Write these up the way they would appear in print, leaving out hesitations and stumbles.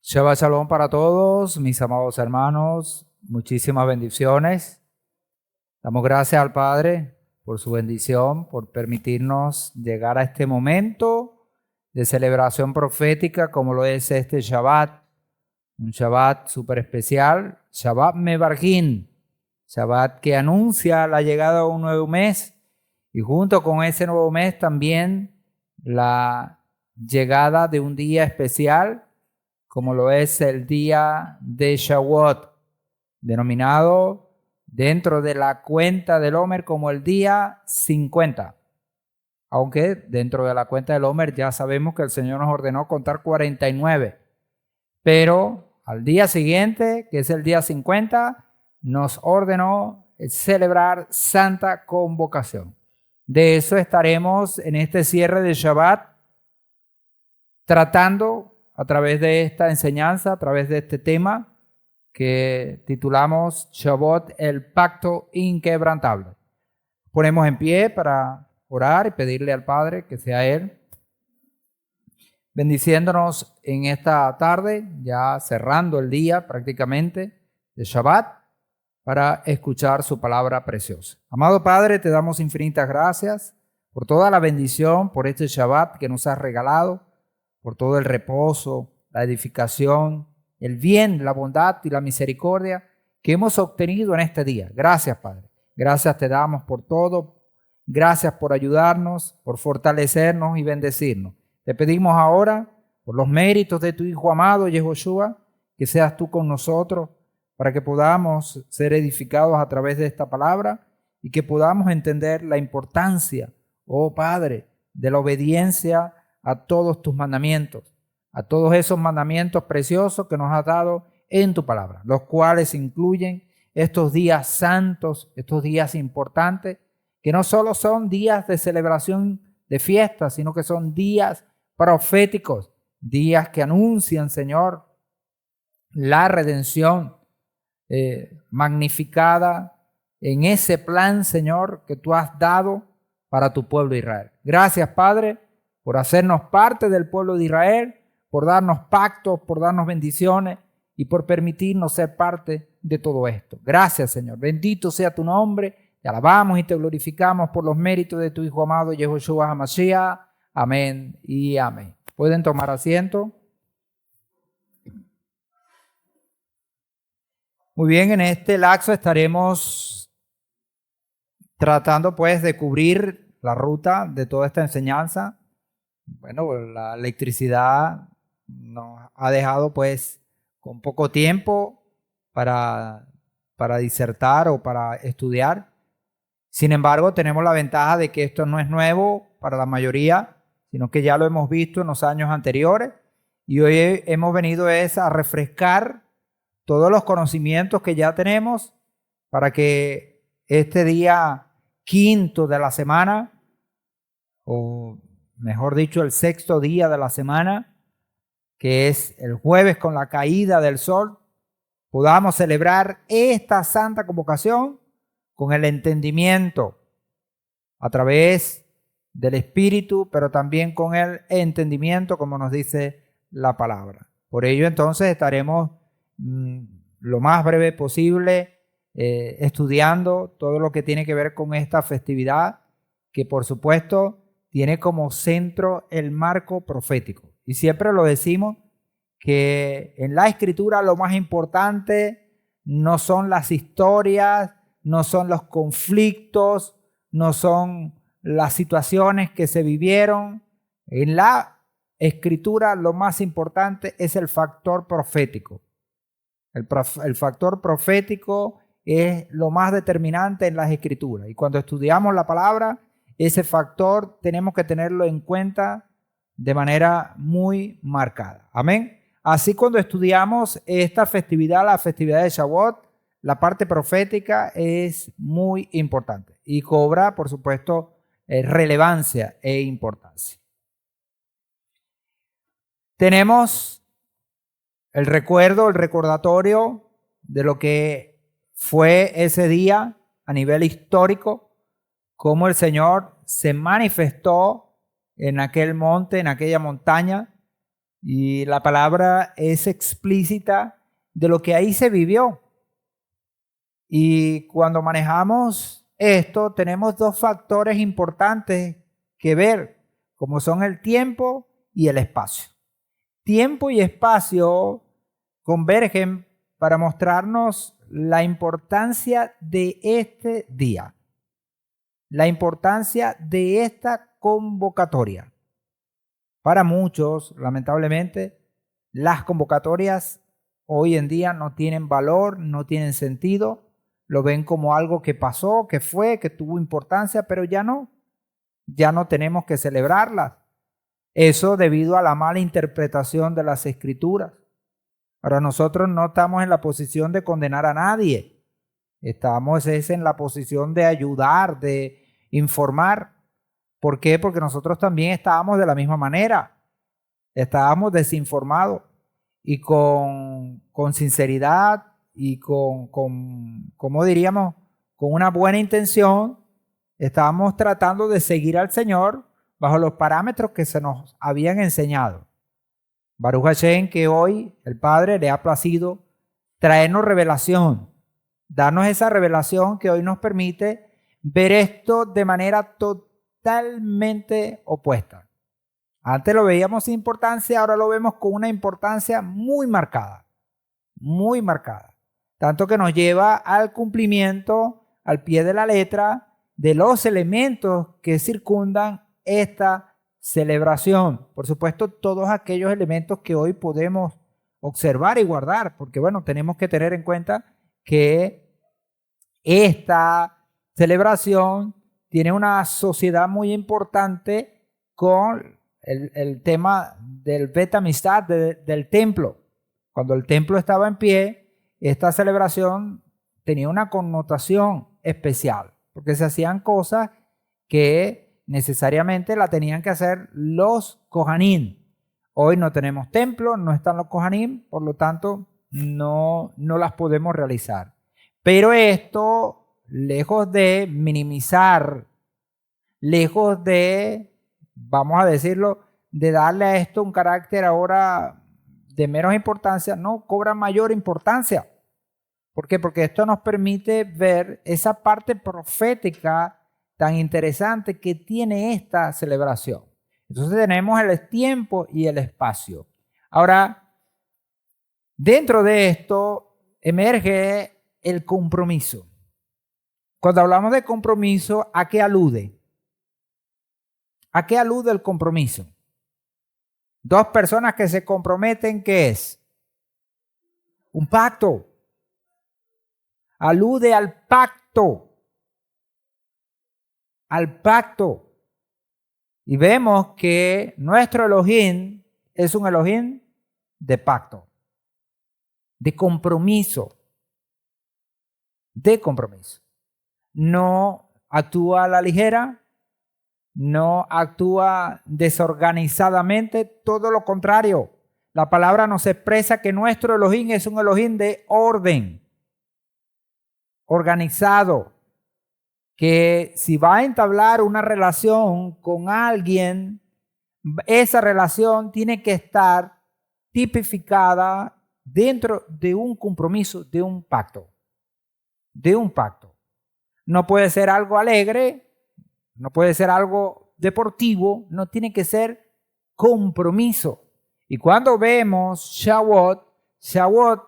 Shabbat Shalom para todos, mis amados hermanos. Muchísimas bendiciones. Damos gracias al Padre por su bendición, por permitirnos llegar a este momento de celebración profética como lo es este Shabbat. Un Shabbat súper especial, Shabbat Mevargin, Shabbat que anuncia la llegada de un nuevo mes y junto con ese nuevo mes también la llegada de un día especial como lo es el día de Shavuot, denominado dentro de la cuenta del Omer como el día 50. Aunque dentro de la cuenta del Omer ya sabemos que el Señor nos ordenó contar 49. Pero al día siguiente, que es el día 50, nos ordenó celebrar Santa Convocación. De eso estaremos en este cierre de Shabbat tratando a través de esta enseñanza, a través de este tema que titulamos Shabbat, el pacto inquebrantable. Ponemos en pie para orar y pedirle al Padre que sea Él bendiciéndonos en esta tarde, ya cerrando el día prácticamente de Shabbat, para escuchar su palabra preciosa. Amado Padre, te damos infinitas gracias por toda la bendición, por este Shabbat que nos has regalado, por todo el reposo, la edificación, el bien, la bondad y la misericordia que hemos obtenido en este día. Gracias, Padre. Gracias te damos por todo. Gracias por ayudarnos, por fortalecernos y bendecirnos. Te pedimos ahora, por los méritos de tu Hijo amado, Yehoshua, que seas tú con nosotros para que podamos ser edificados a través de esta palabra y que podamos entender la importancia, oh Padre, de la obediencia a todos tus mandamientos, a todos esos mandamientos preciosos que nos has dado en tu palabra, los cuales incluyen estos días santos, estos días importantes, que no solo son días de celebración de fiesta, sino que son días proféticos, días que anuncian, Señor, la redención magnificada en ese plan, Señor, que tú has dado para tu pueblo Israel. Gracias, Padre, por hacernos parte del pueblo de Israel, por darnos pactos, por darnos bendiciones y por permitirnos ser parte de todo esto. Gracias, Señor. Bendito sea tu nombre. Te alabamos y te glorificamos por los méritos de tu Hijo amado, Yehoshua HaMashiach. Amén y amén. ¿Pueden tomar asiento? Muy bien, en este lapso estaremos tratando pues de cubrir la ruta de toda esta enseñanza. Bueno, la electricidad nos ha dejado pues con poco tiempo para disertar o para estudiar. Sin embargo, tenemos la ventaja de que esto no es nuevo para la mayoría, sino que ya lo hemos visto en los años anteriores y hoy hemos venido a refrescar todos los conocimientos que ya tenemos para que este día quinto de la semana, o mejor dicho, el sexto día de la semana, que es el jueves con la caída del sol, podamos celebrar esta santa convocación con el entendimiento a través del Espíritu, pero también con el entendimiento, como nos dice la palabra. Por ello, entonces, estaremos lo más breve posible estudiando todo lo que tiene que ver con esta festividad, que por supuesto tiene como centro el marco profético. Y siempre lo decimos que en la Escritura lo más importante no son las historias, no son los conflictos, no son las situaciones que se vivieron. En la Escritura lo más importante es el factor profético. El factor profético es lo más determinante en las Escrituras. Y cuando estudiamos la palabra, ese factor tenemos que tenerlo en cuenta de manera muy marcada. Amén. Así cuando estudiamos esta festividad, la festividad de Shavuot, la parte profética es muy importante y cobra, por supuesto, relevancia e importancia. Tenemos el recuerdo, el recordatorio de lo que fue ese día a nivel histórico, cómo el Señor se manifestó en aquel monte, en aquella montaña, Y la palabra es explícita de lo que ahí se vivió. Y cuando manejamos esto, tenemos dos factores importantes que ver, como son el tiempo y el espacio. Tiempo y espacio convergen para mostrarnos la importancia de este día, la importancia de esta convocatoria. Para muchos, lamentablemente, las convocatorias hoy en día no tienen valor, no tienen sentido, lo ven como algo que pasó, que fue, que tuvo importancia, pero ya no tenemos que celebrarlas. Eso debido a la mala interpretación de las Escrituras. Ahora nosotros no estamos en la posición de condenar a nadie, estamos en la posición de ayudar, de informar. ¿Por qué? Porque nosotros también estábamos de la misma manera, estábamos desinformados y con sinceridad y ¿cómo diríamos? Con una buena intención, estábamos tratando de seguir al Señor bajo los parámetros que se nos habían enseñado. Baruch Hashem, que hoy el Padre le ha placido traernos revelación, darnos esa revelación que hoy nos permite ver esto de manera totalmente opuesta. Antes lo veíamos sin importancia, ahora lo vemos con una importancia muy marcada, muy marcada. Tanto que nos lleva al cumplimiento, al pie de la letra, de los elementos que circundan esta celebración. Por supuesto, todos aquellos elementos que hoy podemos observar y guardar, porque bueno, tenemos que tener en cuenta que esta celebración tiene una sociedad muy importante con el tema del Bet Amistad, del templo. Cuando el templo estaba en pie, esta celebración tenía una connotación especial, porque se hacían cosas que necesariamente la tenían que hacer los Kohanim. Hoy no tenemos templo, no están los Kohanim, por lo tanto no las podemos realizar. Pero esto, lejos de minimizar, lejos de, vamos a decirlo, de darle a esto un carácter ahora de menos importancia, no, cobra mayor importancia. ¿Por qué? Porque esto nos permite ver esa parte profética tan interesante que tiene esta celebración. Entonces tenemos el tiempo y el espacio. Ahora, dentro de esto emerge el compromiso. Cuando hablamos de compromiso, ¿a qué alude? ¿A qué alude el compromiso? Dos personas que se comprometen, ¿qué es? Un pacto. Alude al pacto. Al pacto. Y vemos que nuestro Elohim es un Elohim de pacto, de compromiso, de compromiso. No actúa a la ligera, no actúa desorganizadamente, todo lo contrario. La palabra nos expresa que nuestro Elohim es un Elohim de orden, organizado, que si va a entablar una relación con alguien, esa relación tiene que estar tipificada dentro de un compromiso, de un pacto, de un pacto. No puede ser algo alegre, no puede ser algo deportivo, no tiene que ser compromiso. Y cuando vemos Shavuot, Shavuot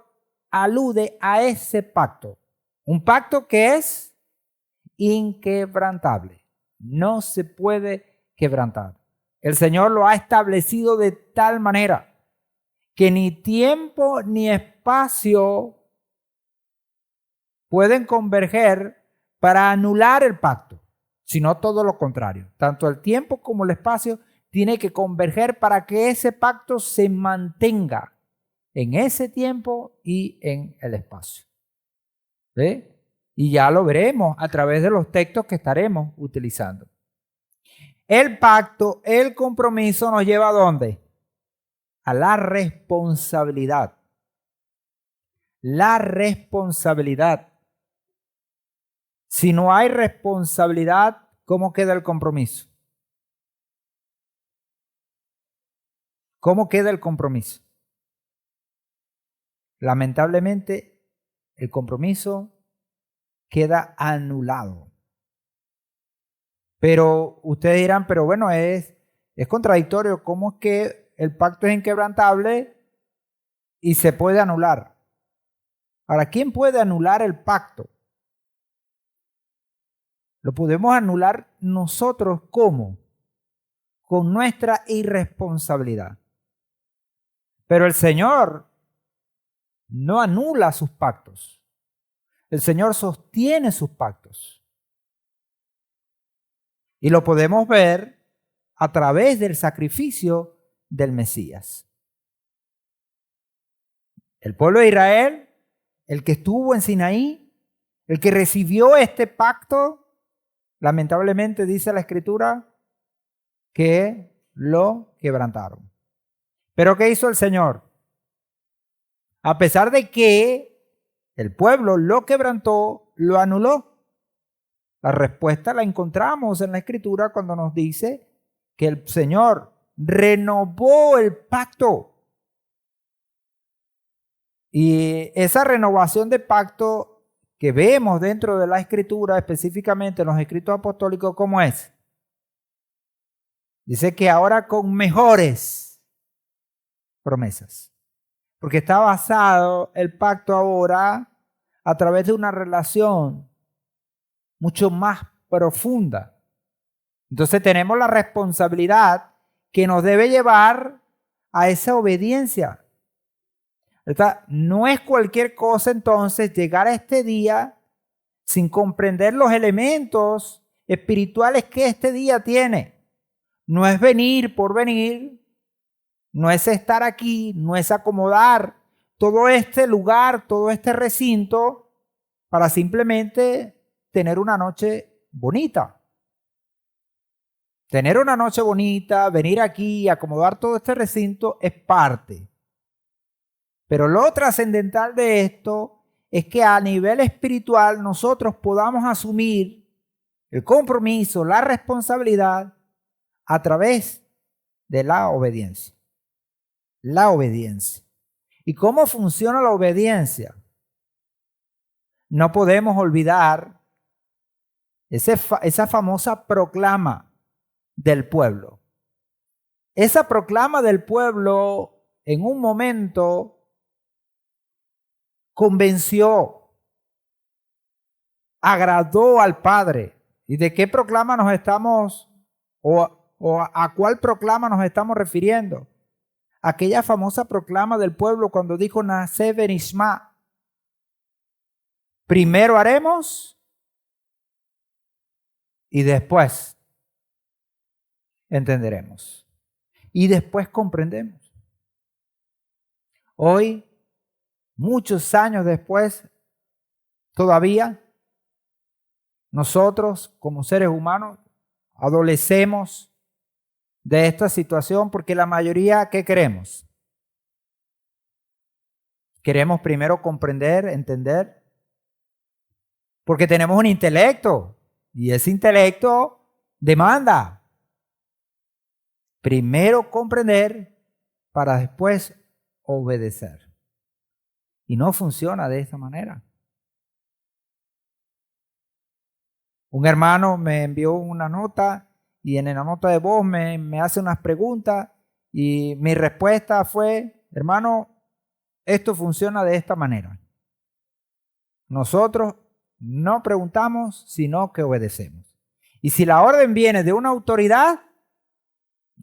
alude a ese pacto. Un pacto que es inquebrantable. No se puede quebrantar. El Señor lo ha establecido de tal manera que ni tiempo ni espacio pueden converger para anular el pacto, sino todo lo contrario. Tanto el tiempo como el espacio tiene que converger para que ese pacto se mantenga en ese tiempo y en el espacio. ¿Ve? Y ya lo veremos a través de los textos que estaremos utilizando. El pacto, el compromiso nos lleva ¿a dónde? A la responsabilidad. La responsabilidad. Si no hay responsabilidad, ¿cómo queda el compromiso? ¿Cómo queda el compromiso? Lamentablemente, el compromiso queda anulado. Pero ustedes dirán, pero bueno, es contradictorio. ¿Cómo es que el pacto es inquebrantable y se puede anular? Ahora, ¿quién puede anular el pacto? Lo podemos anular nosotros, ¿cómo? Con nuestra irresponsabilidad. Pero el Señor no anula sus pactos. El Señor sostiene sus pactos. Y lo podemos ver a través del sacrificio del Mesías. El pueblo de Israel, el que estuvo en Sinaí, el que recibió este pacto, lamentablemente dice la Escritura que lo quebrantaron. ¿Pero qué hizo el Señor? A pesar de que el pueblo lo quebrantó, lo anuló. La respuesta la encontramos en la Escritura cuando nos dice que el Señor renovó el pacto. Y esa renovación de pacto que vemos dentro de la Escritura, específicamente en los escritos apostólicos, ¿cómo es? Dice que ahora con mejores promesas. Porque está basado el pacto ahora a través de una relación mucho más profunda. Entonces tenemos la responsabilidad que nos debe llevar a esa obediencia. No es cualquier cosa entonces llegar a este día sin comprender los elementos espirituales que este día tiene. No es venir por venir, no es estar aquí, no es acomodar todo este lugar, todo este recinto para simplemente tener una noche bonita. Tener una noche bonita, venir aquí y acomodar todo este recinto es parte. Pero lo trascendental de esto es que a nivel espiritual nosotros podamos asumir el compromiso, la responsabilidad a través de la obediencia. La obediencia. ¿Y cómo funciona la obediencia? No podemos olvidar esa famosa proclama del pueblo. Esa proclama del pueblo en un momento convenció, agradó al Padre. ¿Y de qué proclama nos estamos, o a cuál proclama nos estamos refiriendo? Aquella famosa proclama del pueblo cuando dijo Na'aseh v'nishma. Primero haremos y después entenderemos. Y después comprendemos. Hoy, muchos años después, todavía nosotros como seres humanos adolecemos de esta situación porque la mayoría, ¿qué queremos? Queremos primero comprender, entender, porque tenemos un intelecto y ese intelecto demanda primero comprender para después obedecer. Y no funciona de esta manera. Un hermano me envió una nota y en la nota de voz me hace unas preguntas y mi respuesta fue, hermano, esto funciona de esta manera. Nosotros no preguntamos, sino que obedecemos. Y si la orden viene de una autoridad,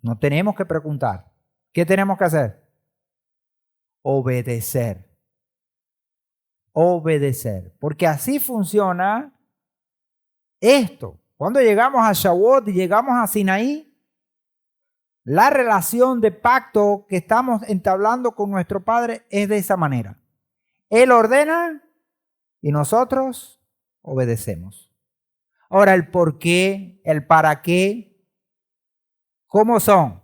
no tenemos que preguntar. ¿Qué tenemos que hacer? Obedecer. Obedecer. Porque así funciona esto. Cuando llegamos a Shavuot y llegamos a Sinaí, la relación de pacto que estamos entablando con nuestro Padre es de esa manera. Él ordena y nosotros obedecemos. Ahora, el por qué, el para qué, ¿cómo son?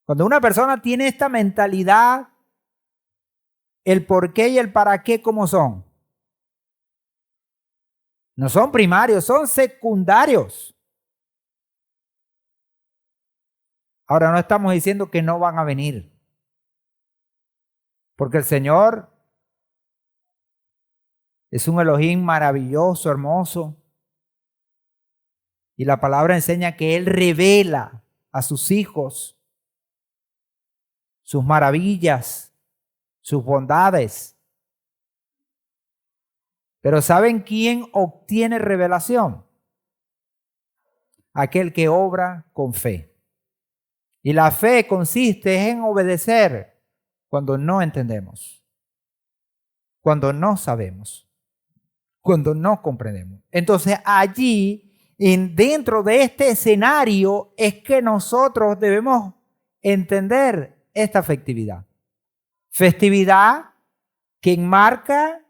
Cuando una persona tiene esta mentalidad, el por qué y el para qué, ¿cómo son? No son primarios, son secundarios. Ahora no estamos diciendo que no van a venir, porque el Señor es un Elohim maravilloso, hermoso, y la palabra enseña que Él revela a sus hijos sus maravillas, sus bondades. Pero ¿saben quién obtiene revelación? Aquel que obra con fe. Y la fe consiste en obedecer cuando no entendemos, cuando no sabemos, cuando no comprendemos. Entonces allí, dentro de este escenario, es que nosotros debemos entender esta festividad. Festividad que enmarca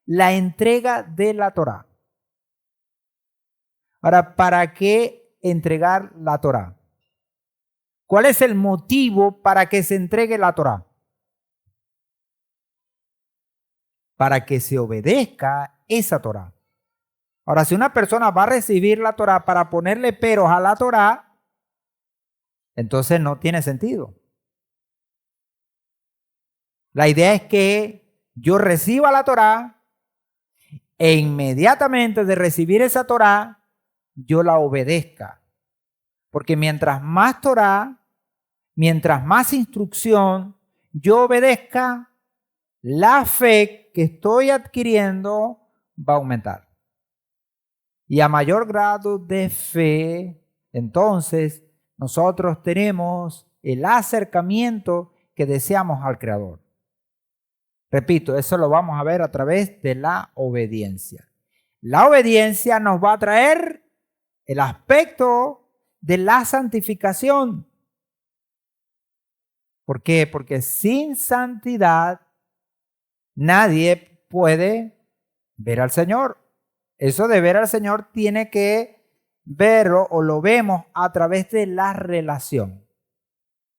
la entrega de la Torá. Ahora, ¿para qué entregar la Torá? ¿Cuál es el motivo para que se entregue la Torá? Para que se obedezca esa Torá. Ahora, si una persona va a recibir la Torá para ponerle peros a la Torá, entonces no tiene sentido. La idea es que yo reciba la Torá e inmediatamente de recibir esa Torá, yo la obedezca. Porque mientras más Torá, mientras más instrucción yo obedezca, la fe que estoy adquiriendo va a aumentar. Y a mayor grado de fe, entonces nosotros tenemos el acercamiento que deseamos al Creador. Repito, eso lo vamos a ver a través de la obediencia. La obediencia nos va a traer el aspecto de la santificación. ¿Por qué? Porque sin santidad nadie puede ver al Señor. Eso de ver al Señor tiene que verlo o lo vemos a través de la relación.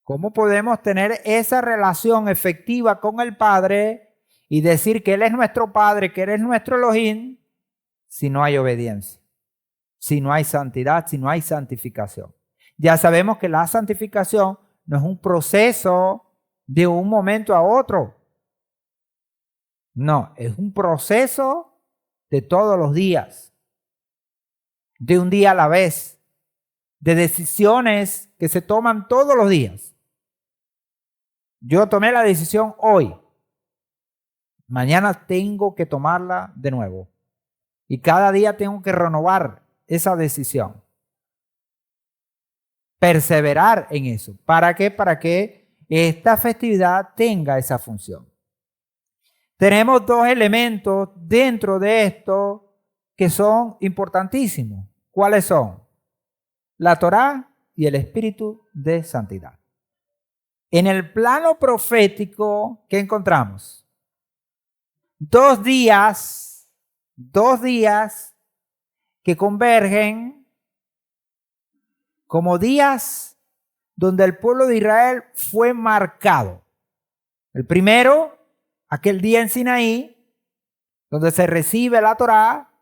¿Cómo podemos tener esa relación efectiva con el Padre y decir que Él es nuestro Padre, que Él es nuestro Elohim, si no hay obediencia, si no hay santidad, si no hay santificación? Ya sabemos que la santificación no es un proceso de un momento a otro. No, es un proceso de todos los días, de un día a la vez, de decisiones que se toman todos los días. Yo tomé la decisión hoy. Mañana tengo que tomarla de nuevo. Y cada día tengo que renovar esa decisión. Perseverar en eso. ¿Para qué? Para que esta festividad tenga esa función. Tenemos dos elementos dentro de esto que son importantísimos. ¿Cuáles son? La Torá y el espíritu de santidad. En el plano profético, ¿qué encontramos? 2 días que convergen como días donde el pueblo de Israel fue marcado. El primero, aquel día en Sinaí, donde se recibe la Torá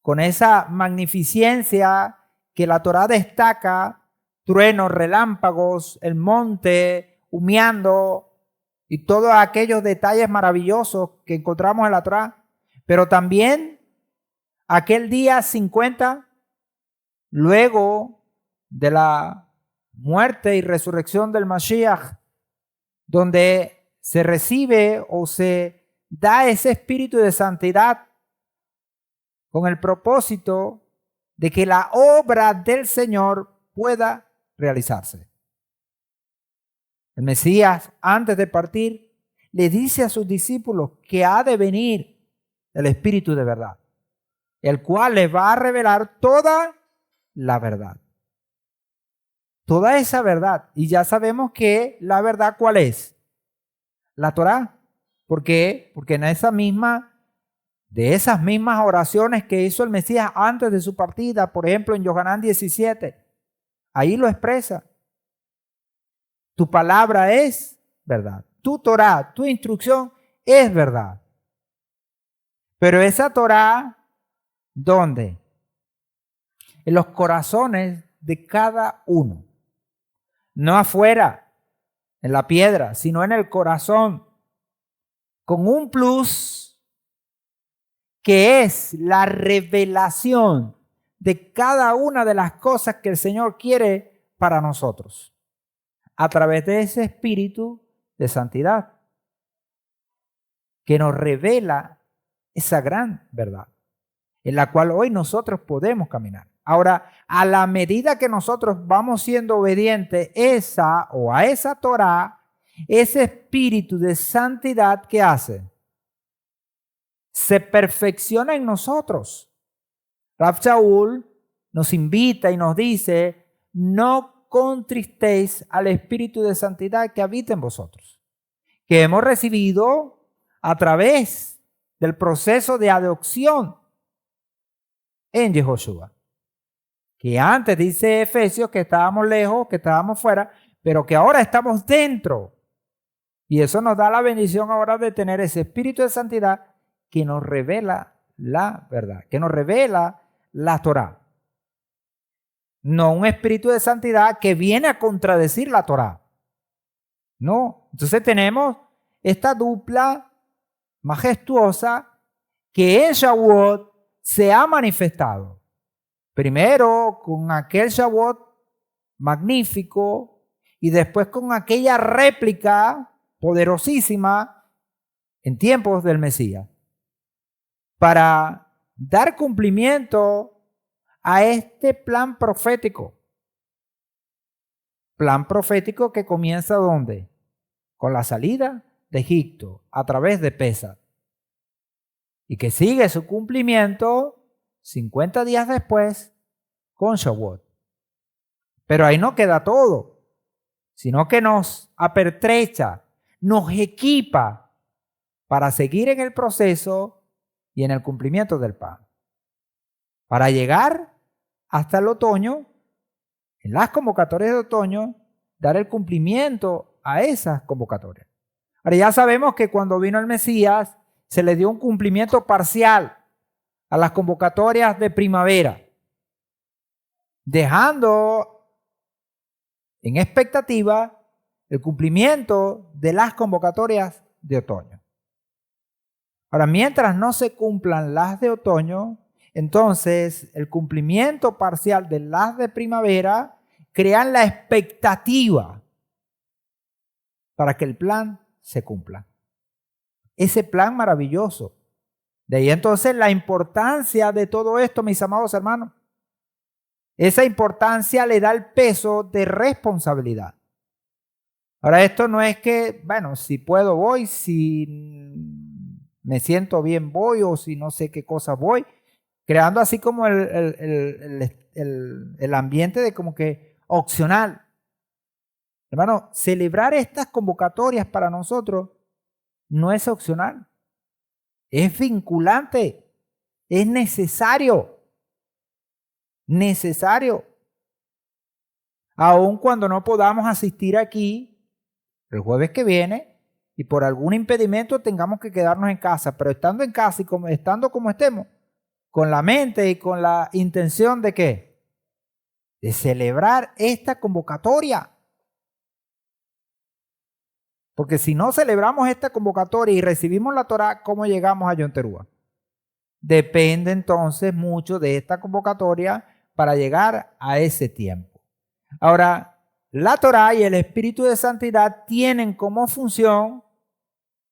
con esa magnificencia que la Torá destaca, truenos, relámpagos, el monte humeando y todos aquellos detalles maravillosos que encontramos en la Torá. Pero también aquel día 50, luego de la muerte y resurrección del Mashiach, donde se recibe o se da ese espíritu de santidad con el propósito de que la obra del Señor pueda realizarse. El Mesías, antes de partir, le dice a sus discípulos que ha de venir el Espíritu de verdad, el cual les va a revelar toda la verdad. Toda esa verdad. Y ya sabemos que la verdad, ¿cuál es? La Torá. ¿Por qué? Porque en esas mismas oraciones que hizo el Mesías antes de su partida, por ejemplo en Yohanan 17, ahí lo expresa. Tu palabra es verdad. Tu Torá, tu instrucción es verdad. Pero esa Torá, ¿dónde? En los corazones de cada uno. no afuera, en la piedra, sino en el corazón, con un plus que es la revelación de cada una de las cosas que el Señor quiere para nosotros, a través de ese espíritu de santidad que nos revela esa gran verdad en la cual hoy nosotros podemos caminar. Ahora, a la medida que nosotros vamos siendo obedientes a esa Torá, ese espíritu de santidad, ¿qué hace? Se perfecciona en nosotros. Rav Shaul nos invita y nos dice, no contristéis al espíritu de santidad que habita en vosotros, que hemos recibido a través del proceso de adopción en Yehoshua. Que antes dice Efesios que estábamos lejos, que estábamos fuera, pero que ahora estamos dentro. Y eso nos da la bendición ahora de tener ese espíritu de santidad que nos revela la verdad, que nos revela la Torá. No un espíritu de santidad que viene a contradecir la Torá. No. Entonces tenemos esta dupla majestuosa que en Shavuot se ha manifestado. Primero con aquel Shavuot magnífico y después con aquella réplica poderosísima en tiempos del Mesías, para dar cumplimiento a este plan profético. Plan profético que comienza ¿dónde? Con la salida de Egipto a través de Pesach, y que sigue su cumplimiento 50 días después con Shavuot. Pero ahí no queda todo, sino que nos apertrecha, nos equipa para seguir en el proceso y en el cumplimiento del plan, para llegar hasta el otoño, en las convocatorias de otoño, dar el cumplimiento a esas convocatorias. Ahora ya sabemos que cuando vino el Mesías se le dio un cumplimiento parcial a las convocatorias de primavera, dejando en expectativa el cumplimiento de las convocatorias de otoño. Ahora, mientras no se cumplan las de otoño, entonces el cumplimiento parcial de las de primavera crean la expectativa para que el plan se cumpla. Ese plan maravilloso. De ahí entonces la importancia de todo esto, mis amados hermanos. Esa importancia le da el peso de responsabilidad. Ahora, esto no es que, bueno, si puedo voy, si me siento bien voy, o si no sé qué cosa voy, creando así como el ambiente de como que opcional. Hermano, celebrar estas convocatorias para nosotros no es opcional, es vinculante, es necesario. Necesario. Aun cuando no podamos asistir aquí el jueves que viene y por algún impedimento tengamos que quedarnos en casa, pero estando en casa y estando como estemos, con la mente y con la intención de ¿qué? De celebrar esta convocatoria. Porque si no celebramos esta convocatoria y recibimos la Torá, ¿cómo llegamos a Yom Teruah? Depende entonces mucho de esta convocatoria para llegar a ese tiempo. Ahora, la Torá y el Espíritu de Santidad tienen como función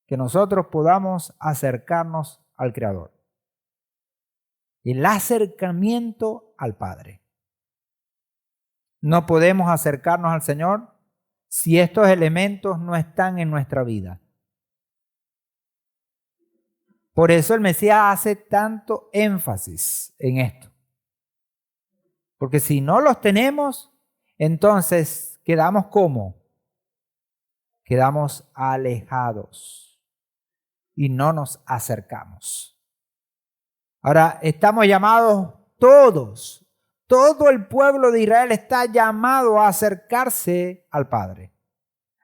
que nosotros podamos acercarnos al Creador. El acercamiento al Padre. No podemos acercarnos al Señor si estos elementos no están en nuestra vida. Por eso el Mesías hace tanto énfasis en esto. Porque si no los tenemos, entonces quedamos ¿cómo? Quedamos alejados y no nos acercamos. Ahora, estamos llamados todos, todo el pueblo de Israel está llamado a acercarse al Padre,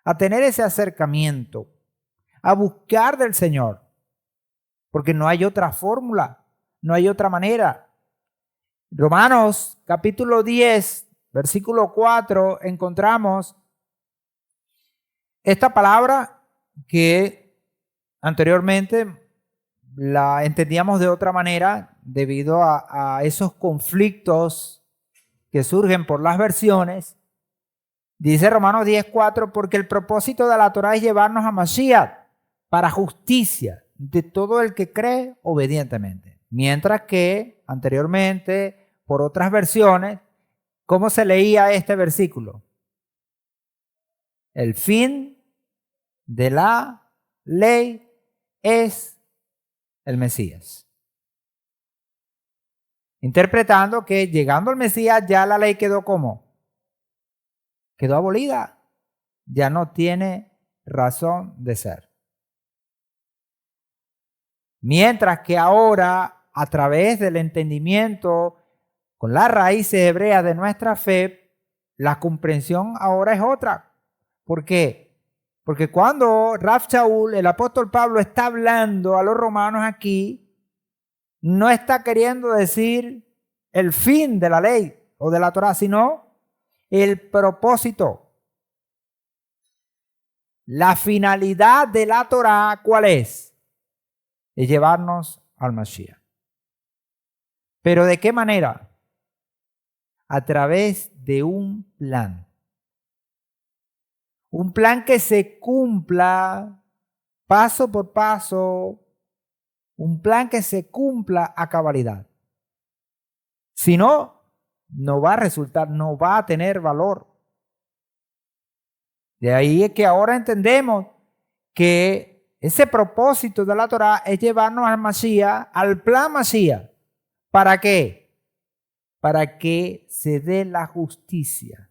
a tener ese acercamiento, a buscar del Señor, porque no hay otra fórmula, no hay otra manera. Romanos capítulo 10, versículo 4, encontramos Esta palabra que anteriormente la entendíamos de otra manera debido a esos conflictos que surgen por las versiones. Dice Romanos 10:4, porque el propósito de la Torá es llevarnos a Mashiach para justicia de todo el que cree obedientemente. Mientras que anteriormente, por otras versiones, ¿cómo se leía este versículo? El fin de la ley es el Mesías. Interpretando que llegando al Mesías ya la ley quedó como, quedó abolida, ya no tiene razón de ser. Mientras que ahora, a través del entendimiento con las raíces hebreas de nuestra fe, la comprensión ahora es otra. ¿Por qué? Porque cuando Rav Shaul, el apóstol Pablo, está hablando a los romanos aquí, no está queriendo decir el fin de la ley o de la Torá, sino el propósito. La finalidad de la Torá, ¿cuál es? Es llevarnos al Mashiach. ¿Pero de qué manera? A través de un plan. Un plan que se cumpla paso por paso. Un plan que se cumpla a cabalidad. Si no, no va a resultar, no va a tener valor. De ahí es que ahora entendemos que ese propósito de la Torá es llevarnos al Mashiach, al plan Mashiach. ¿Para qué? Para que se dé la justicia.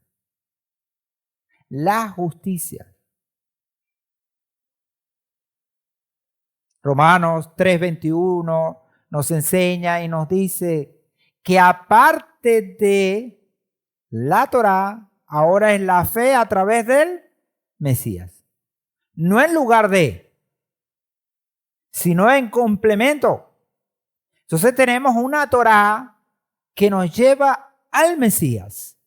La justicia. Romanos 3:21 nos enseña y nos dice que aparte de la Torá, ahora es la fe a través del Mesías. No en lugar de, sino en complemento. Entonces tenemos una Torá que nos lleva al Mesías,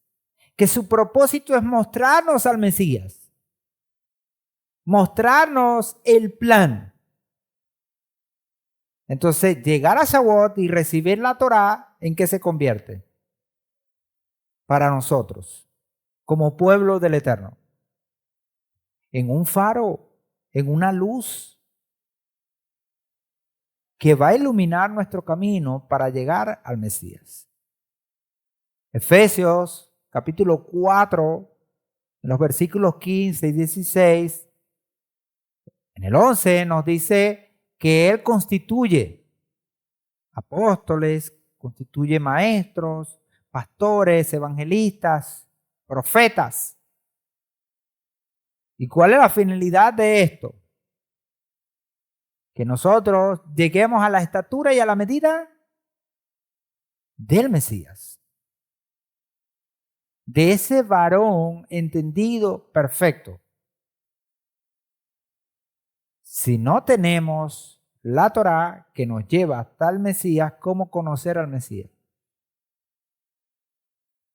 que su propósito es mostrarnos al Mesías, mostrarnos el plan. Entonces, llegar a Shavuot y recibir la Torá, ¿en qué se convierte? Para nosotros, como pueblo del Eterno, en un faro, en una luz que va a iluminar nuestro camino para llegar al Mesías. Efesios capítulo 4, en los versículos 15 y 16, en el 11 nos dice que Él constituye apóstoles, constituye maestros, pastores, evangelistas, profetas. ¿Y cuál es la finalidad de esto? Que nosotros lleguemos a la estatura y a la medida del Mesías. De ese varón entendido perfecto. Si no tenemos la Torá que nos lleva hasta el Mesías, ¿cómo conocer al Mesías?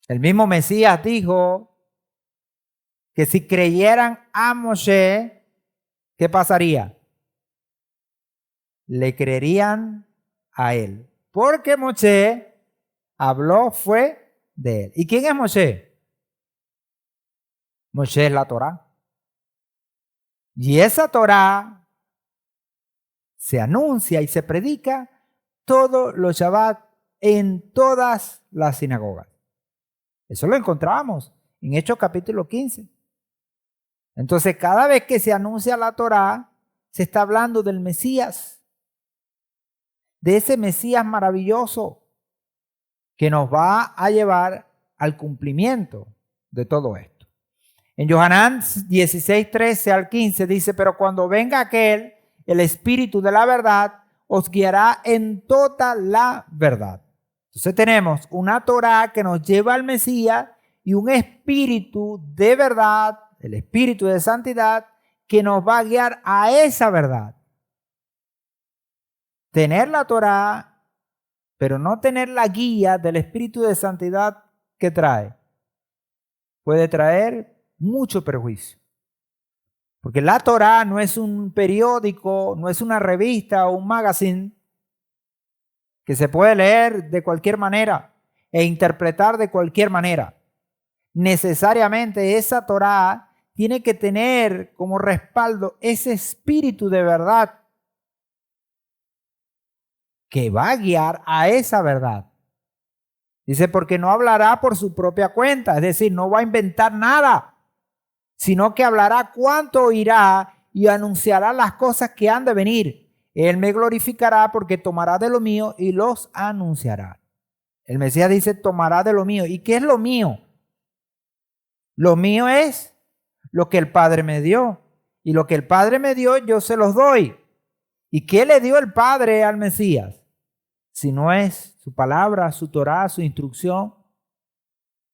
El mismo Mesías dijo que si creyeran a Moshe, ¿qué pasaría? Le creerían a él. Porque Moshe habló fue de él. ¿Y quién es Moshe? Moshe es la Torá. Y esa Torá se anuncia y se predica todos los Shabbat en todas las sinagogas. Eso lo encontramos en Hechos capítulo 15. Entonces, cada vez que se anuncia la Torá, se está hablando del Mesías, de ese Mesías maravilloso que nos va a llevar al cumplimiento de todo esto. En Yohanan 16:13 al 15 dice, pero cuando venga aquel, el Espíritu de la verdad, os guiará en toda la verdad. Entonces tenemos una Torá que nos lleva al Mesías y un Espíritu de verdad, el Espíritu de santidad, que nos va a guiar a esa verdad. Tener la Torá, pero no tener la guía del Espíritu de santidad que trae, puede traer mucho perjuicio. Porque la Torá no es un periódico, no es una revista o un magazine que se puede leer de cualquier manera e interpretar de cualquier manera. Necesariamente esa Torá tiene que tener como respaldo ese espíritu de verdad que va a guiar a esa verdad. Dice, porque no hablará por su propia cuenta, es decir, no va a inventar nada, sino que hablará cuanto oirá y anunciará las cosas que han de venir. Él me glorificará porque tomará de lo mío y los anunciará. El Mesías dice, tomará de lo mío. ¿Y qué es lo mío? Lo mío es lo que el Padre me dio. Y lo que el Padre me dio, yo se los doy. ¿Y qué le dio el Padre al Mesías? Si no es su palabra, su Torá, su instrucción.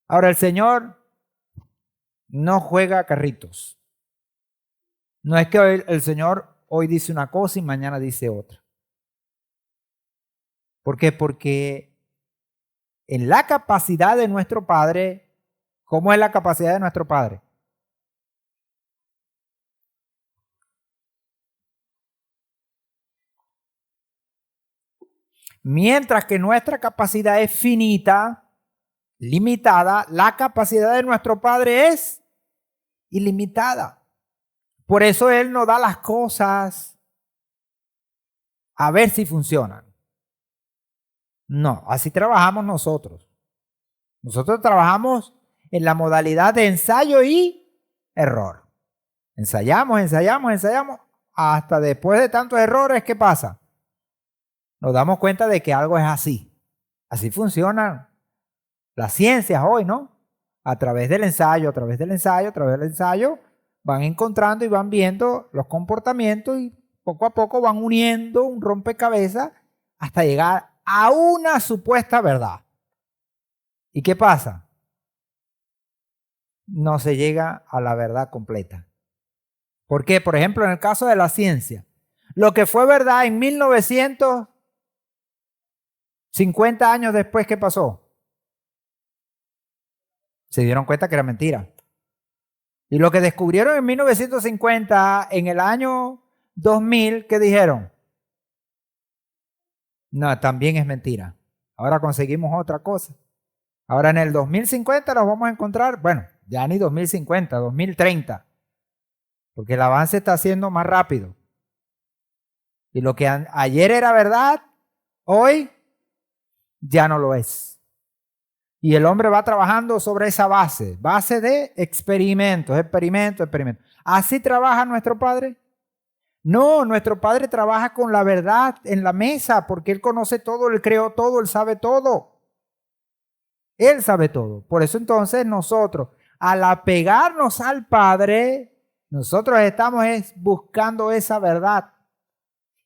Ahora, el Señor no juega carritos. No es que hoy el Señor hoy dice una cosa y mañana dice otra. ¿Por qué? Porque en la capacidad de nuestro Padre, ¿cómo es la capacidad de nuestro Padre? Mientras que nuestra capacidad es finita, limitada, la capacidad de nuestro Padre es ilimitada. Por eso Él nos da las cosas a ver si funcionan. No, así trabajamos nosotros. Nosotros trabajamos en la modalidad de ensayo y error. Ensayamos, hasta después de tantos errores, ¿qué pasa? Nos damos cuenta de que algo es así. Así funcionan las ciencias hoy, ¿no? A través del ensayo, van encontrando y van viendo los comportamientos y poco a poco van uniendo un rompecabezas hasta llegar a una supuesta verdad. ¿Y qué pasa? No se llega a la verdad completa. ¿Por qué? Por ejemplo, en el caso de la ciencia, lo que fue verdad en 1950 años después, ¿qué pasó? Se dieron cuenta que era mentira. Y lo que descubrieron en 1950, en el año 2000, ¿qué dijeron? No, también es mentira. Ahora conseguimos otra cosa. Ahora en el 2050 nos vamos a encontrar, bueno, ya ni 2050, 2030. Porque el avance está siendo más rápido. Y lo que ayer era verdad, hoy ya no lo es. Y el hombre va trabajando sobre esa base de experimentos. ¿Así trabaja nuestro Padre? No, nuestro Padre trabaja con la verdad en la mesa porque Él conoce todo, Él creó todo, Él sabe todo. Él sabe todo. Por eso entonces nosotros, al apegarnos al Padre, nosotros estamos buscando esa verdad.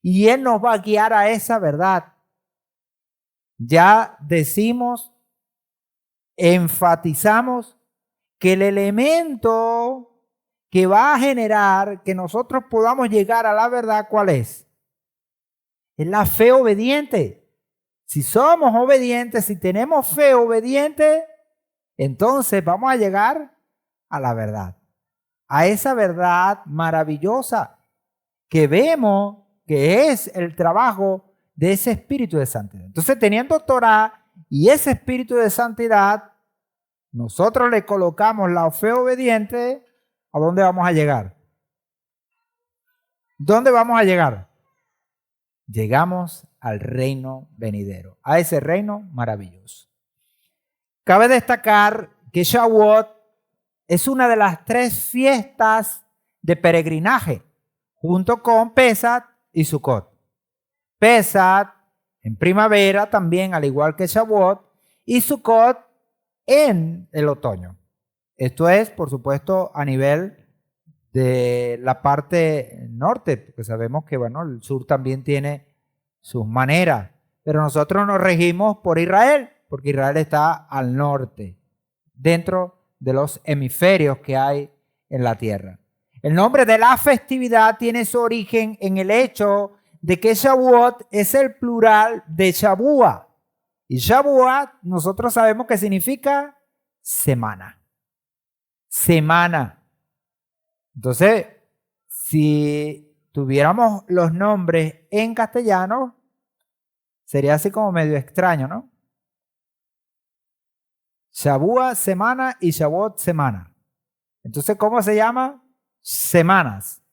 Y Él nos va a guiar a esa verdad. Ya decimos, enfatizamos que el elemento que va a generar que nosotros podamos llegar a la verdad, ¿cuál es? Es la fe obediente. Si somos obedientes, si tenemos fe obediente, entonces vamos a llegar a la verdad. A esa verdad maravillosa que vemos que es el trabajo de ese espíritu de santidad. Entonces, teniendo Torah y ese espíritu de santidad, nosotros le colocamos la fe obediente. ¿A dónde vamos a llegar? ¿Dónde vamos a llegar? Llegamos al reino venidero, a ese reino maravilloso. Cabe destacar que Shavuot es una de las 3 fiestas de peregrinaje, junto con Pesach y Sukkot. Pesach en primavera también, al igual que Shavuot, y Sukkot en el otoño. Esto es, por supuesto, a nivel de la parte norte, porque sabemos que, bueno, el sur también tiene sus maneras, pero nosotros nos regimos por Israel, porque Israel está al norte, dentro de los hemisferios que hay en la tierra. El nombre de la festividad tiene su origen en el hecho de que Shavuot es el plural de Shavua. Y Shavuot nosotros sabemos que significa semana. Semana. Entonces, Si tuviéramos los nombres en castellano, sería así como medio extraño, ¿no? Shavua, semana, y Shavuot, semana. Entonces, ¿cómo se llama? Semanas.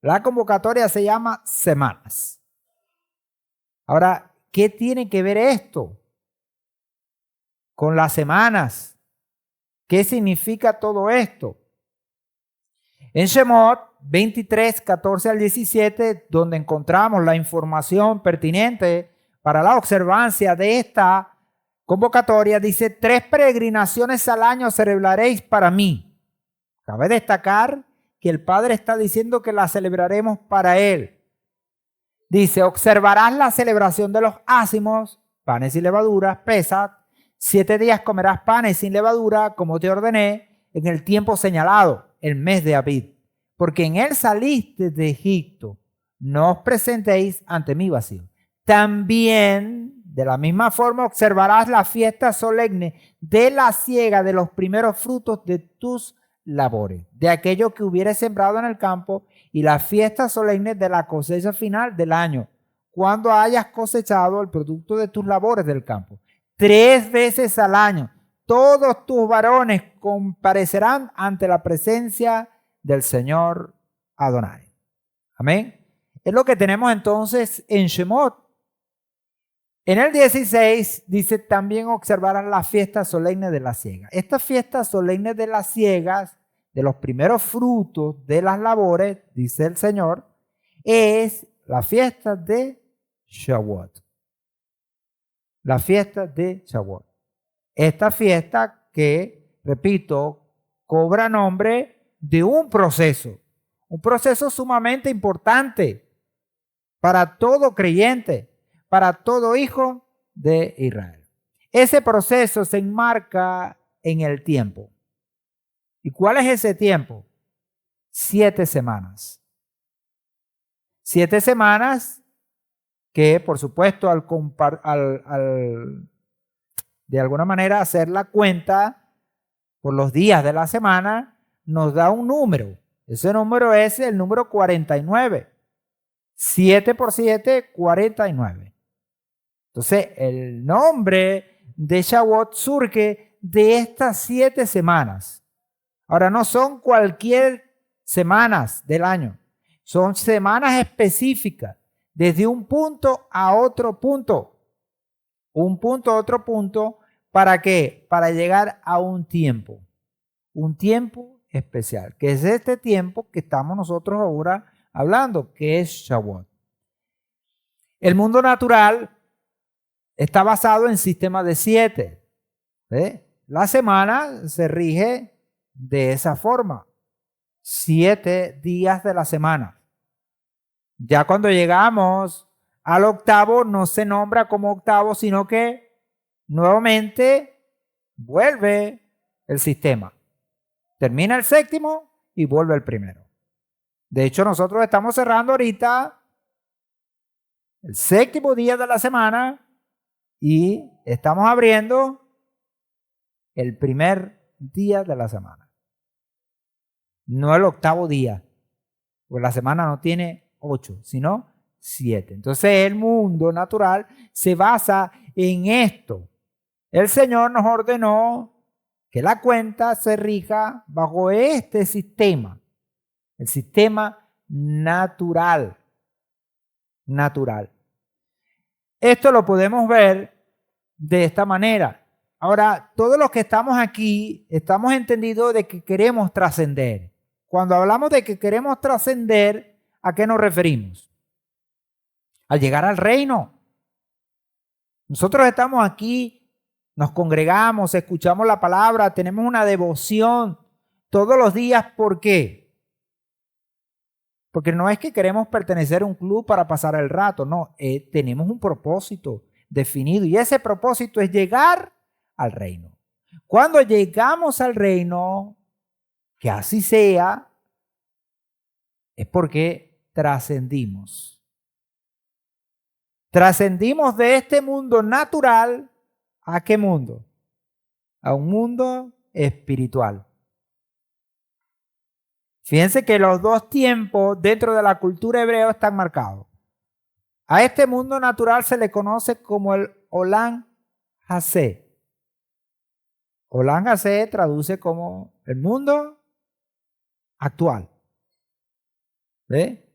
La convocatoria se llama semanas. Ahora, ¿qué tiene que ver esto con las semanas? ¿Qué significa todo esto? En Shemot 23, 14 al 17, donde encontramos la información pertinente para la observancia de esta convocatoria, dice: 3 peregrinaciones al año celebraréis para mí. Cabe destacar que el Padre está diciendo que la celebraremos para Él. Dice: observarás la celebración de los ácimos, panes sin levadura, Pesach. 7 días comerás panes sin levadura, como te ordené, en el tiempo señalado, el mes de Abib. Porque en él saliste de Egipto. No os presentéis ante mí vacío. También, de la misma forma, observarás la fiesta solemne de la siega de los primeros frutos de tus labores, de aquello que hubieres sembrado en el campo, y la fiesta solemne de la cosecha final del año, cuando hayas cosechado el producto de tus labores del campo. 3 veces al año, todos tus varones comparecerán ante la presencia del Señor Adonai. Amén. Es lo que tenemos entonces en Shemot. En el 16 dice: también observarán la fiesta solemne de la siega. Esta fiesta solemne de las siegas, de los primeros frutos de las labores, dice el Señor, es la fiesta de Shavuot. La fiesta de Shavuot. Esta fiesta que, repito, cobra nombre de un proceso sumamente importante para todo creyente, para todo hijo de Israel. Ese proceso se enmarca en el tiempo. ¿Y cuál es ese tiempo? 7 semanas. 7 semanas que, por supuesto, de alguna manera hacer la cuenta por los días de la semana, nos da un número. Ese número es el número 49. 7 por 7, 49. Entonces, el nombre de Shavuot surge de estas 7 semanas. Ahora, no son cualquier semanas del año. Son semanas específicas, desde un punto a otro punto. Un punto a otro punto, ¿para qué? Para llegar a un tiempo especial, que es este tiempo que estamos nosotros ahora hablando, que es Shavuot. El mundo natural está basado en sistemas de 7. La semana se rige de esa forma. 7 días de la semana. Ya cuando llegamos al octavo, no se nombra como octavo, sino que nuevamente vuelve el sistema. Termina el séptimo y vuelve el primero. De hecho, nosotros estamos cerrando ahorita el 7º día de la semana y estamos abriendo el primer día de la semana. No el 8º día, porque la semana no tiene 8, sino 7. Entonces el mundo natural se basa en esto. El Señor nos ordenó que la cuenta se rija bajo este sistema, el sistema natural. Esto lo podemos ver de esta manera. Ahora, todos los que estamos aquí estamos entendidos de que queremos trascender. Cuando hablamos de que queremos trascender, ¿a qué nos referimos? A llegar al reino. Nosotros estamos aquí, nos congregamos, escuchamos la palabra, tenemos una devoción todos los días. ¿Por qué? Porque no es que queremos pertenecer a un club para pasar el rato, no, tenemos un propósito definido y ese propósito es llegar al reino. Cuando llegamos al reino, que así sea, es porque trascendimos. Trascendimos de este mundo natural. ¿A qué mundo? A un mundo espiritual. Fíjense que los dos tiempos dentro de la cultura hebrea están marcados. A este mundo natural se le conoce como el Olam Hazé. Olam Hazé traduce como el mundo actual. ¿Ve?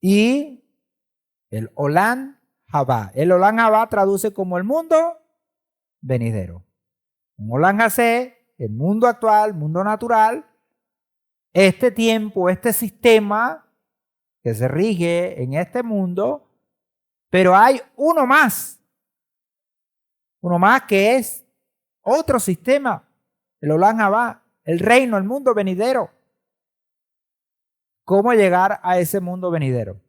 Y el Olam Habá. El Olam Habá traduce como el mundo venidero. Un Olam Hazé, el mundo actual, mundo natural. Este tiempo, este sistema que se rige en este mundo, pero hay uno más que es otro sistema, el Olam Habá, el reino, el mundo venidero. ¿Cómo llegar a ese mundo venidero?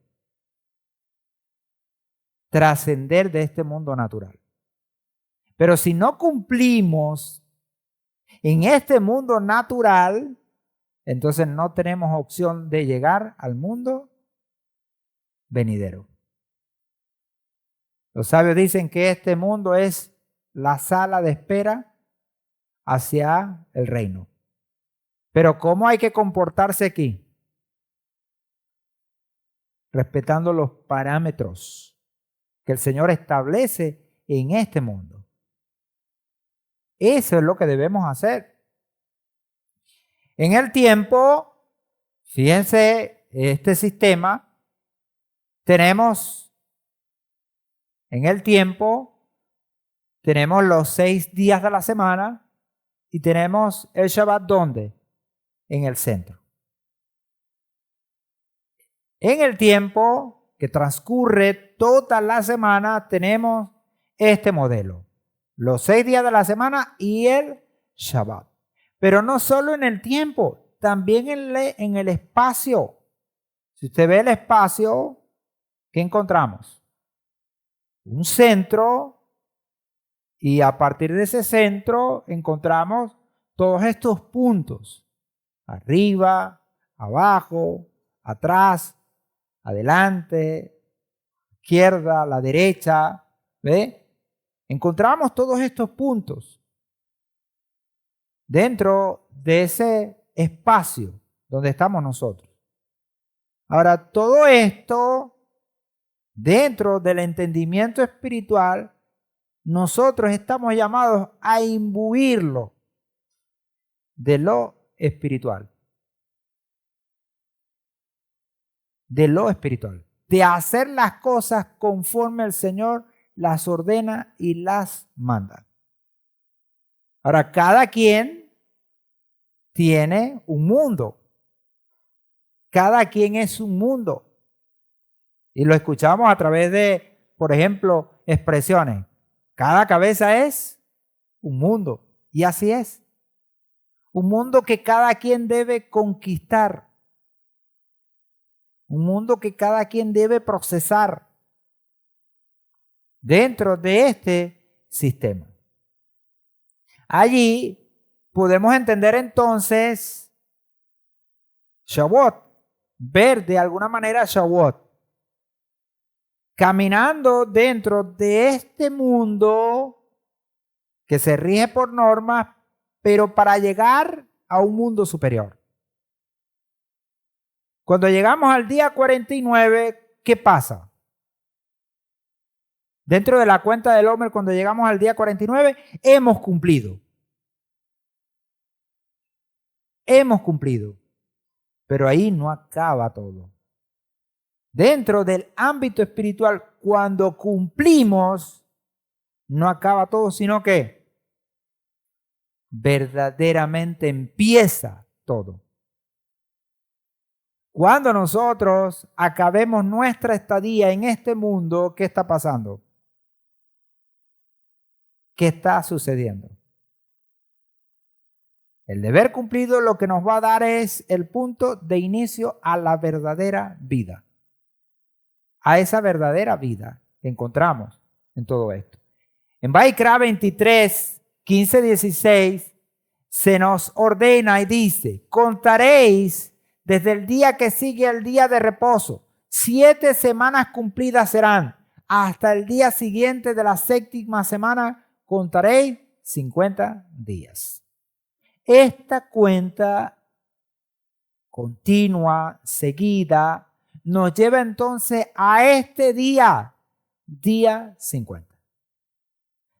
Trascender de este mundo natural. Pero si no cumplimos en este mundo natural, entonces no tenemos opción de llegar al mundo venidero. Los sabios dicen que este mundo es la sala de espera hacia el reino. Pero ¿cómo hay que comportarse aquí? Respetando los parámetros que el Señor establece en este mundo. Eso es lo que debemos hacer. En el tiempo, fíjense, este sistema, tenemos los 6 días de la semana y tenemos el Shabbat, ¿dónde? En el centro. En el tiempo que transcurre toda la semana tenemos este modelo. Los 6 días de la semana y el Shabbat. Pero no solo en el tiempo, también en el espacio. Si usted ve el espacio, ¿qué encontramos? Un centro, y a partir de ese centro encontramos todos estos puntos. Arriba, abajo, atrás, adelante, izquierda, la derecha. ¿Ve? Encontramos todos estos puntos dentro de ese espacio donde estamos nosotros. Ahora, todo esto, dentro del entendimiento espiritual, nosotros estamos llamados a imbuirlo de lo espiritual. De lo espiritual. De hacer las cosas conforme el Señor las ordena y las manda. Ahora, cada quien tiene un mundo. Cada quien es un mundo. Y lo escuchamos a través de, por ejemplo, expresiones. Cada cabeza es un mundo. Y así es. Un mundo que cada quien debe conquistar. Un mundo que cada quien debe procesar dentro de este sistema. Allí podemos entender entonces Shavuot, ver de alguna manera Shavuot, caminando dentro de este mundo que se rige por normas, pero para llegar a un mundo superior. Cuando llegamos al día 49, ¿qué pasa? Dentro de la cuenta del hombre, cuando llegamos al día 49, hemos cumplido. Hemos cumplido. Pero ahí no acaba todo. Dentro del ámbito espiritual, cuando cumplimos, no acaba todo, sino que verdaderamente empieza todo. Cuando nosotros acabemos nuestra estadía en este mundo, ¿qué está pasando? ¿Qué está sucediendo? El deber cumplido lo que nos va a dar es el punto de inicio a la verdadera vida. A esa verdadera vida que encontramos en todo esto. En Vaikra 23, 15, 16 se nos ordena y dice: contaréis desde el día que sigue el día de reposo. 7 semanas cumplidas serán. Hasta el día siguiente de la 7ª semana contaréis 50 días. Esta cuenta continua, seguida, nos lleva entonces a este día 50.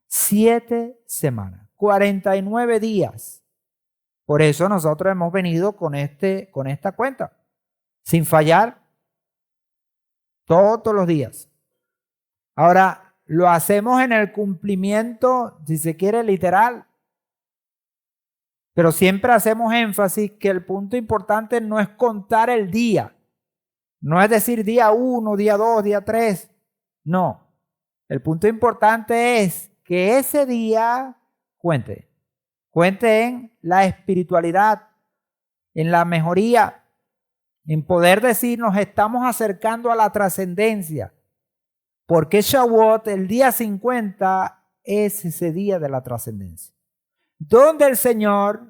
7 semanas, 49 días. Por eso nosotros hemos venido con esta cuenta, sin fallar, todos los días. Ahora, lo hacemos en el cumplimiento, si se quiere, literal. Pero siempre hacemos énfasis que el punto importante no es contar el día. No es decir día 1, día 2, día 3. No. El punto importante es que ese día cuente en la espiritualidad, en la mejoría, en poder decir nos estamos acercando a la trascendencia. Porque Shavuot, el día 50, es ese día de la trascendencia, donde el Señor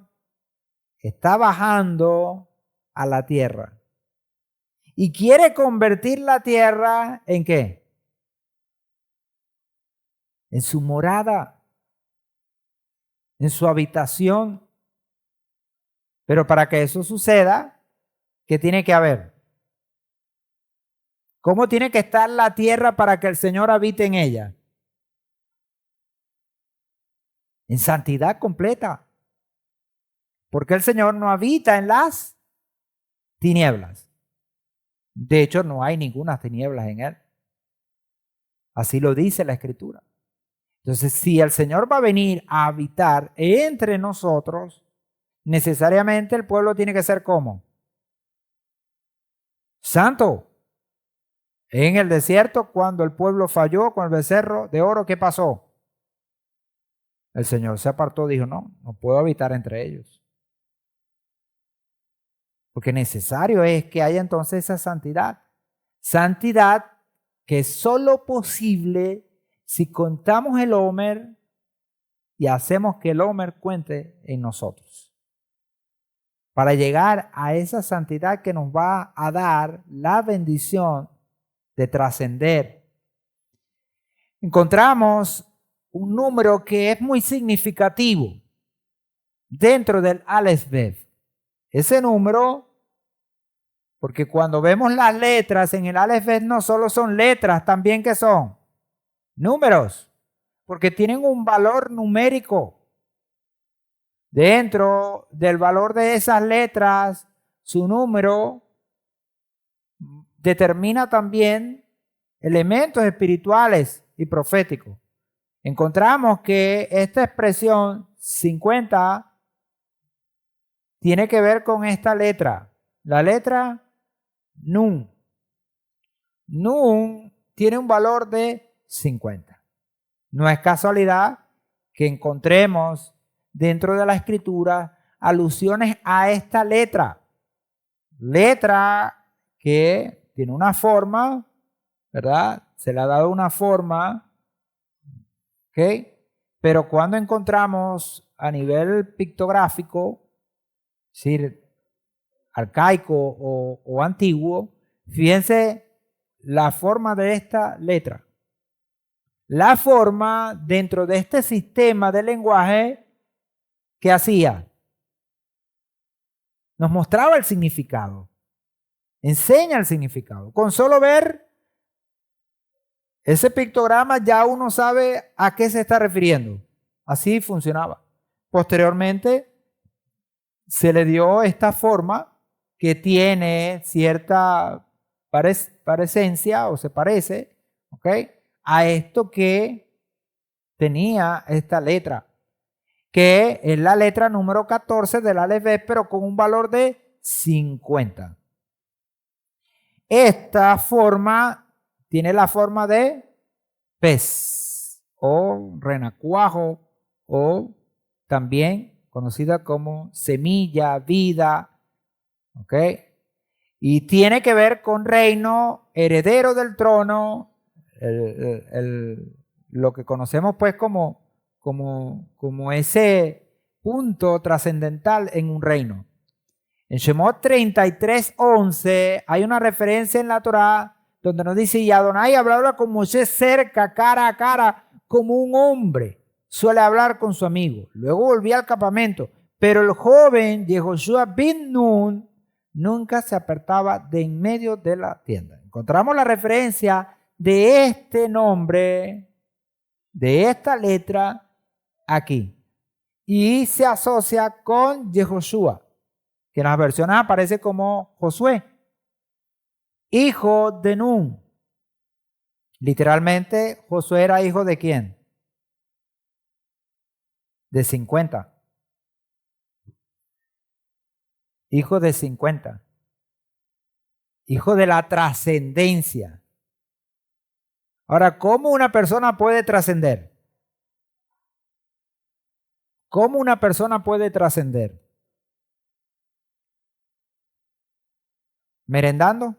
está bajando a la tierra y quiere convertir la tierra ¿en qué? En su morada, en su habitación. Pero para que eso suceda, ¿qué tiene que haber? ¿Cómo tiene que estar la tierra para que el Señor habite en ella? En santidad completa. Porque el Señor no habita en las tinieblas. De hecho, no hay ninguna tinieblas en Él. Así lo dice la Escritura. Entonces, si el Señor va a venir a habitar entre nosotros, necesariamente el pueblo tiene que ser ¿cómo? Santo. En el desierto, cuando el pueblo falló con el becerro de oro, ¿qué pasó? El Señor se apartó, dijo, no puedo habitar entre ellos. Porque necesario es que haya entonces esa santidad. Santidad que es solo posible si contamos el Omer y hacemos que el Omer cuente en nosotros. Para llegar a esa santidad que nos va a dar la bendición de trascender. Encontramos un número que es muy significativo dentro del Aleph Bev. Ese número, porque cuando vemos las letras en el Aleph Bev no solo son letras, también que son números, porque tienen un valor numérico. Dentro del valor de esas letras, su número determina también elementos espirituales y proféticos. Encontramos que esta expresión 50 tiene que ver con esta letra, la letra Nun. Nun tiene un valor de 50. No es casualidad que encontremos dentro de la Escritura alusiones a esta letra. Letra que tiene una forma, ¿verdad? Se le ha dado una forma, ¿ok? Pero cuando encontramos a nivel pictográfico, es decir, arcaico o antiguo, fíjense la forma de esta letra. La forma dentro de este sistema de lenguaje que hacía, nos mostraba el significado, enseña el significado. Con solo ver ese pictograma ya uno sabe a qué se está refiriendo. Así funcionaba. Posteriormente se le dio esta forma que tiene cierta parecencia o se parece, ¿ok?, a esto que tenía esta letra, que es la letra número 14 del Aleph Bev, pero con un valor de 50. Esta forma tiene la forma de pez o renacuajo o también conocida como semilla, vida, ¿ok? Y tiene que ver con reino, heredero del trono, lo que conocemos pues como ese punto trascendental en un reino. En Shemot 33:11 hay una referencia en la Torá donde nos dice, y Adonai hablaba con Moisés cerca, cara a cara, como un hombre suele hablar con su amigo. Luego volvía al campamento, pero el joven Yehoshua bin Nun nunca se apartaba de en medio de la tienda. Encontramos la referencia de este nombre, de esta letra aquí. Y se asocia con Yehoshua, que en las versiones aparece como Josué, hijo de Nun. Literalmente, Josué era hijo de ¿quién? De 50. Hijo de 50. Hijo de la trascendencia. Ahora, ¿cómo una persona puede trascender? ¿Cómo una persona puede trascender? ¿Merendando?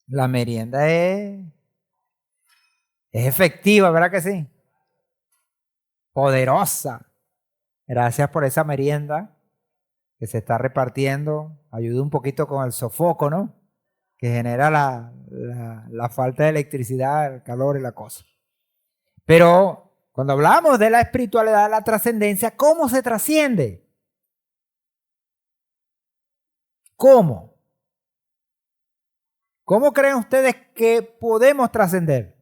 La merienda es efectiva, ¿verdad que sí? Poderosa. Gracias por esa merienda que se está repartiendo. Ayuda un poquito con el sofoco, ¿no? Que genera la falta de electricidad, el calor y la cosa. Pero cuando hablamos de la espiritualidad, de la trascendencia, ¿cómo se trasciende? ¿Cómo? ¿Cómo creen ustedes que podemos trascender?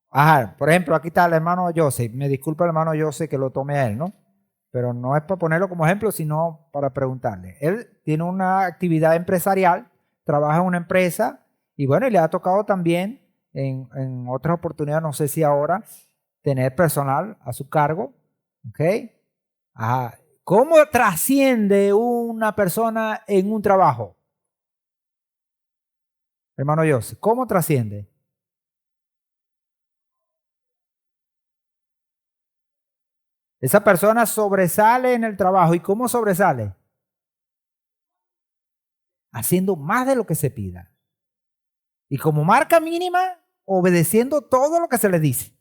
Ajá, por ejemplo, aquí está el hermano José. Me disculpa el hermano José que lo tome a él, ¿no? Pero no es para ponerlo como ejemplo, sino para preguntarle. Él tiene una actividad empresarial, trabaja en una empresa y bueno, y le ha tocado también en otras oportunidades, no sé si ahora, tener personal a su cargo. ¿Ok? Ajá. ¿Cómo trasciende una persona en un trabajo? Hermano José, ¿cómo trasciende? Esa persona sobresale en el trabajo. ¿Y cómo sobresale? Haciendo más de lo que se pida. Y como marca mínima, obedeciendo todo lo que se le dice.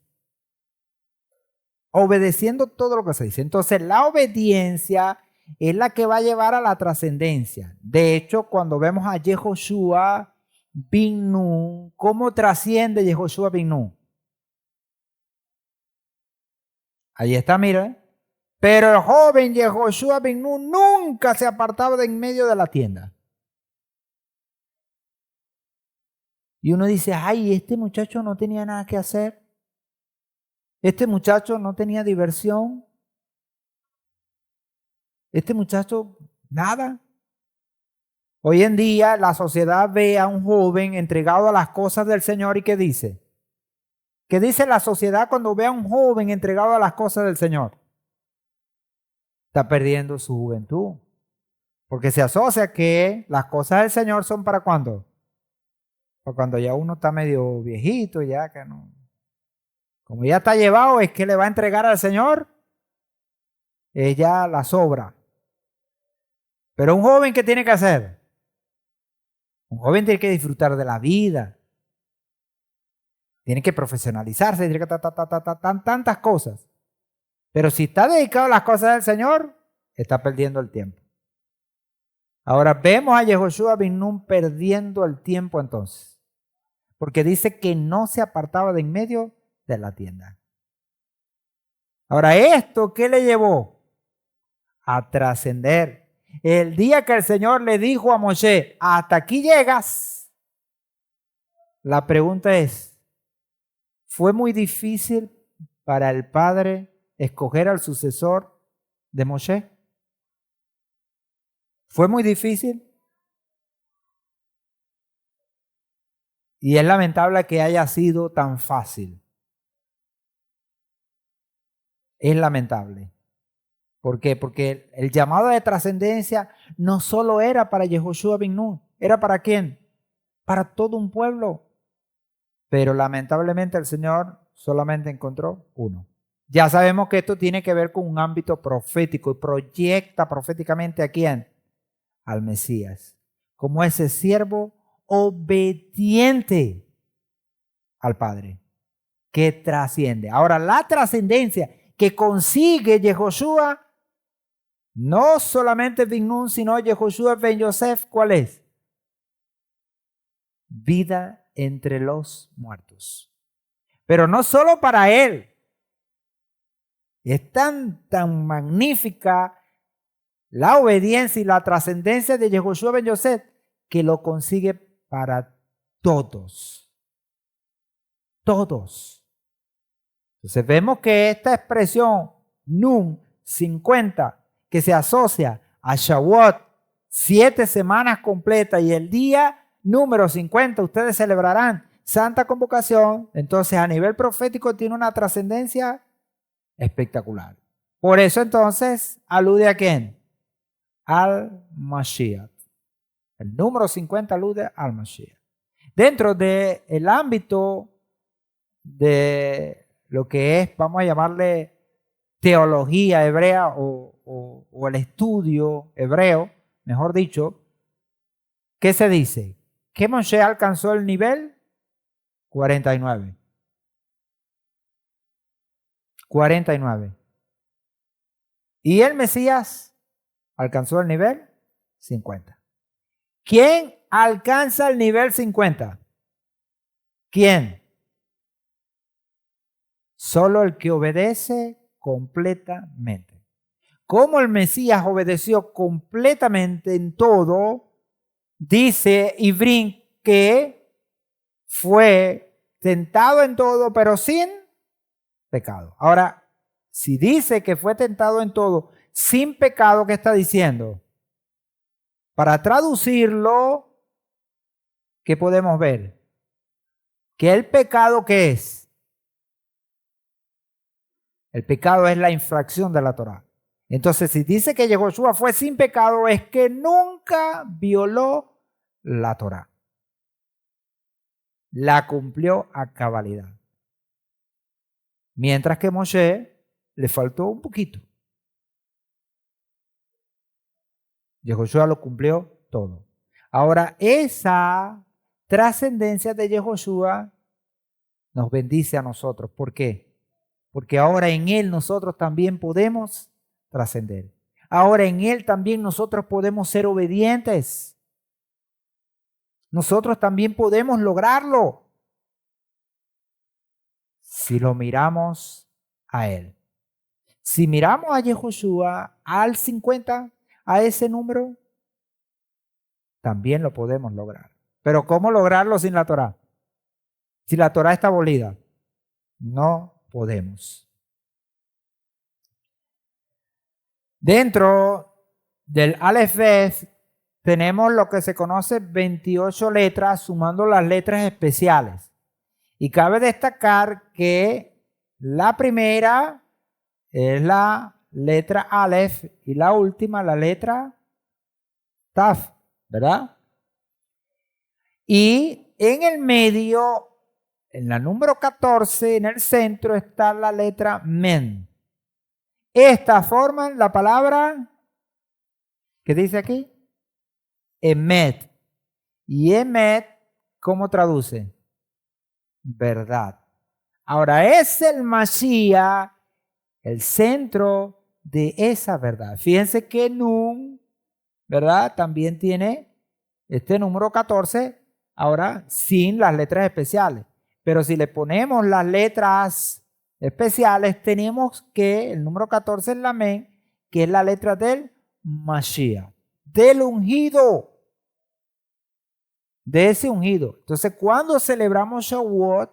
Obedeciendo todo lo que se dice. Entonces, la obediencia es la que va a llevar a la trascendencia. De hecho, cuando vemos a Yehoshua bin Nun, ¿cómo trasciende Yehoshua bin Nun? Ahí está, mira. Pero el joven Yehoshua bin Nun nunca se apartaba de en medio de la tienda. Y uno dice, ay, este muchacho no tenía nada que hacer. Este muchacho no tenía diversión. Este muchacho, nada. Hoy en día la sociedad ve a un joven entregado a las cosas del Señor y ¿qué dice? ¿Qué dice la sociedad cuando ve a un joven entregado a las cosas del Señor? Está perdiendo su juventud. Porque se asocia que las cosas del Señor son para ¿cuándo? Para cuando ya uno está medio viejito, ya que no. Como ya está llevado, es que le va a entregar al Señor. Ella la sobra. Pero un joven, ¿qué tiene que hacer? Un joven tiene que disfrutar de la vida. Tiene que profesionalizarse, tiene que tantas cosas. Pero si está dedicado a las cosas del Señor, está perdiendo el tiempo. Ahora vemos a Yehoshua bin Nun perdiendo el tiempo entonces. Porque dice que no se apartaba de en medio de la tienda. Ahora, ¿esto qué le llevó? A trascender. El día que el Señor le dijo a Moshe, hasta aquí llegas. La pregunta es, ¿fue muy difícil para el padre escoger al sucesor de Moshe? ¿Fue muy difícil? Y es lamentable que haya sido tan fácil. Es lamentable. ¿Por qué? Porque el llamado de trascendencia no solo era para Yehoshua bin Nun. ¿Era para quién? Para todo un pueblo. Pero lamentablemente el Señor solamente encontró uno. Ya sabemos que esto tiene que ver con un ámbito profético y proyecta proféticamente ¿a quién? Al Mesías. Como ese siervo obediente al Padre, que trasciende. Ahora, la trascendencia que consigue Yehoshua, no solamente bin Nun, sino Yehoshua ben Yosef, ¿cuál es? Vida entre los muertos. Pero no solo para él, Es tan magnífica la obediencia y la trascendencia de Yehoshua ben Yosef que lo consigue para todos. Todos. Entonces vemos que esta expresión Nun 50 que se asocia a Shavuot 7 semanas completas y el día número 50 ustedes celebrarán Santa Convocación. Entonces a nivel profético tiene una trascendencia espectacular. Por eso entonces alude a quién? Al Mashiach. El número 50 alude al Mashiach. Dentro del ámbito de lo que es, vamos a llamarle teología hebrea o el estudio hebreo, mejor dicho, ¿qué se dice? Que Moshe alcanzó el nivel 49. 49. Y el Mesías alcanzó el nivel 50. ¿Quién alcanza el nivel 50? ¿Quién? Solo el que obedece completamente. Como el Mesías obedeció completamente en todo, dice Ivrín que fue tentado en todo, pero sin pecado. Ahora, si dice que fue tentado en todo, sin pecado, ¿qué está diciendo? Para traducirlo, ¿qué podemos ver? Que el pecado, ¿qué es? El pecado es la infracción de la Torá. Entonces, si dice que Yehoshua fue sin pecado, es que nunca violó la Torá. La cumplió a cabalidad. Mientras que Moshe le faltó un poquito. Yehoshua lo cumplió todo. Ahora, esa trascendencia de Yehoshua nos bendice a nosotros. ¿Por qué? Porque ahora en Él nosotros también podemos trascender. Ahora en Él también nosotros podemos ser obedientes. Nosotros también podemos lograrlo si lo miramos a Él. Si miramos a Yehoshua al 50, a ese número, también lo podemos lograr. Pero ¿cómo lograrlo sin la Torá? Si la Torá está abolida, no podemos. Dentro del Aleph Bet tenemos lo que se conoce 28 letras, sumando las letras especiales. Y cabe destacar que la primera es la letra Aleph y la última la letra Taf, ¿verdad? Y en el medio, en la número 14, en el centro, está la letra Men. Esta forman la palabra, ¿qué dice aquí? Emet. Y Emet, ¿cómo traduce? Verdad. Ahora es el Mashiach el centro de esa verdad. Fíjense que Nun, ¿verdad? También tiene este número 14, ahora sin las letras especiales. Pero si le ponemos las letras especiales, tenemos que el número 14 es la Men, que es la letra del Mashiach, del ungido. De ese ungido. Entonces, cuando celebramos Shavuot,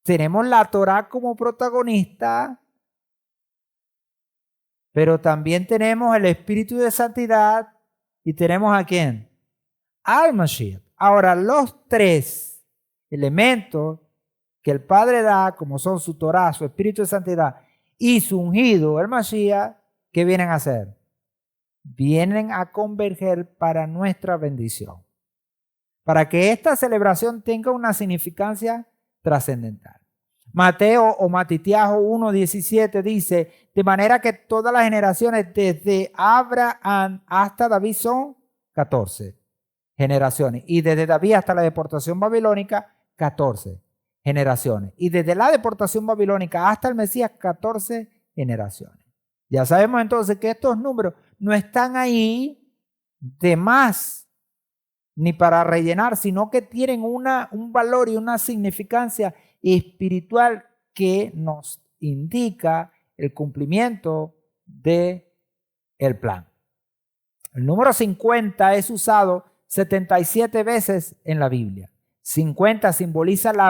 tenemos la Torá como protagonista, pero también tenemos el Espíritu de Santidad y tenemos ¿a quién? Al Mashiach. Ahora, los tres elementos que el Padre da, como son su Torá, su Espíritu de Santidad y su ungido, el Mashiach, ¿qué vienen a hacer? Vienen a converger para nuestra bendición. Para que esta celebración tenga una significancia trascendental. Mateo o Matitiajo 1:17 dice, de manera que todas las generaciones desde Abraham hasta David son 14 generaciones. Y desde David hasta la deportación babilónica, 14 generaciones. Y desde la deportación babilónica hasta el Mesías, 14 generaciones. Ya sabemos entonces que estos números no están ahí de más ni para rellenar, sino que tienen un valor y una significancia espiritual que nos indica el cumplimiento del plan. El número 50 es usado 77 veces en la Biblia. 50 simboliza la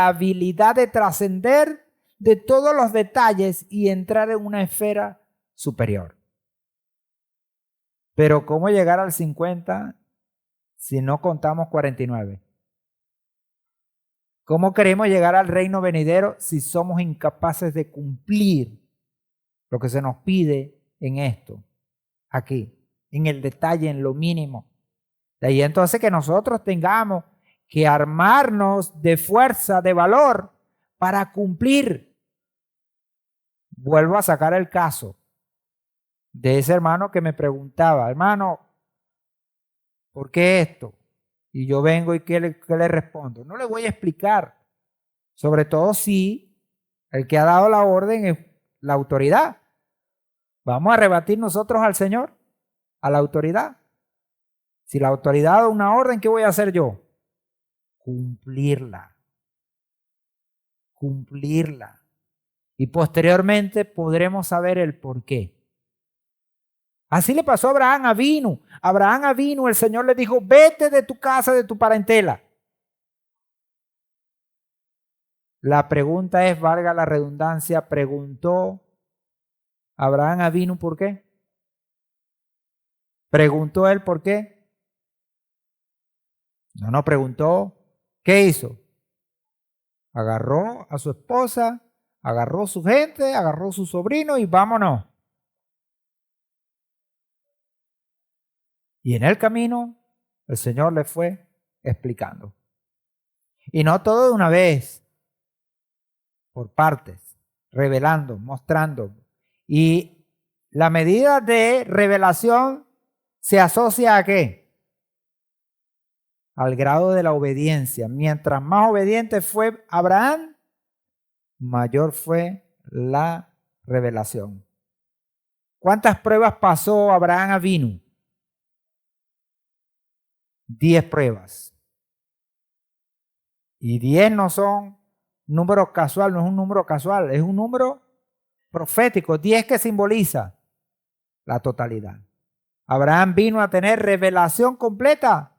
habilidad de trascender de todos los detalles y entrar en una esfera superior. Pero ¿cómo llegar al 50 si no contamos 49? ¿Cómo queremos llegar al reino venidero si somos incapaces de cumplir lo que se nos pide en esto, aquí, en el detalle, en lo mínimo? De ahí entonces que nosotros tengamos que armarnos de fuerza, de valor, para cumplir. Vuelvo a sacar el caso de ese hermano que me preguntaba, hermano, ¿por qué esto? Y yo vengo y ¿qué le respondo? No le voy a explicar, sobre todo si el que ha dado la orden es la autoridad. Vamos a rebatir nosotros al Señor, a la autoridad. Si la autoridad da una orden, ¿qué voy a hacer yo? Cumplirla. Cumplirla. Y posteriormente podremos saber el por qué. Así le pasó a Abraham Avinu. Abraham Avinu, el Señor le dijo, vete de tu casa, de tu parentela. La pregunta es, valga la redundancia, preguntó Abraham Avinu por qué. ¿Preguntó él por qué? No preguntó. ¿Qué hizo? Agarró a su esposa, agarró su gente, agarró su sobrino y vámonos. Y en el camino el Señor le fue explicando. Y no todo de una vez, por partes, revelando, mostrando. Y la medida de revelación se asocia ¿a qué? Al grado de la obediencia. Mientras más obediente fue Abraham, mayor fue la revelación. ¿Cuántas pruebas pasó Abraham Avinu? 10 pruebas. Y 10 no son números casual, no es un número casual, es un número profético. 10 que simboliza la totalidad. Abraham vino a tener revelación completa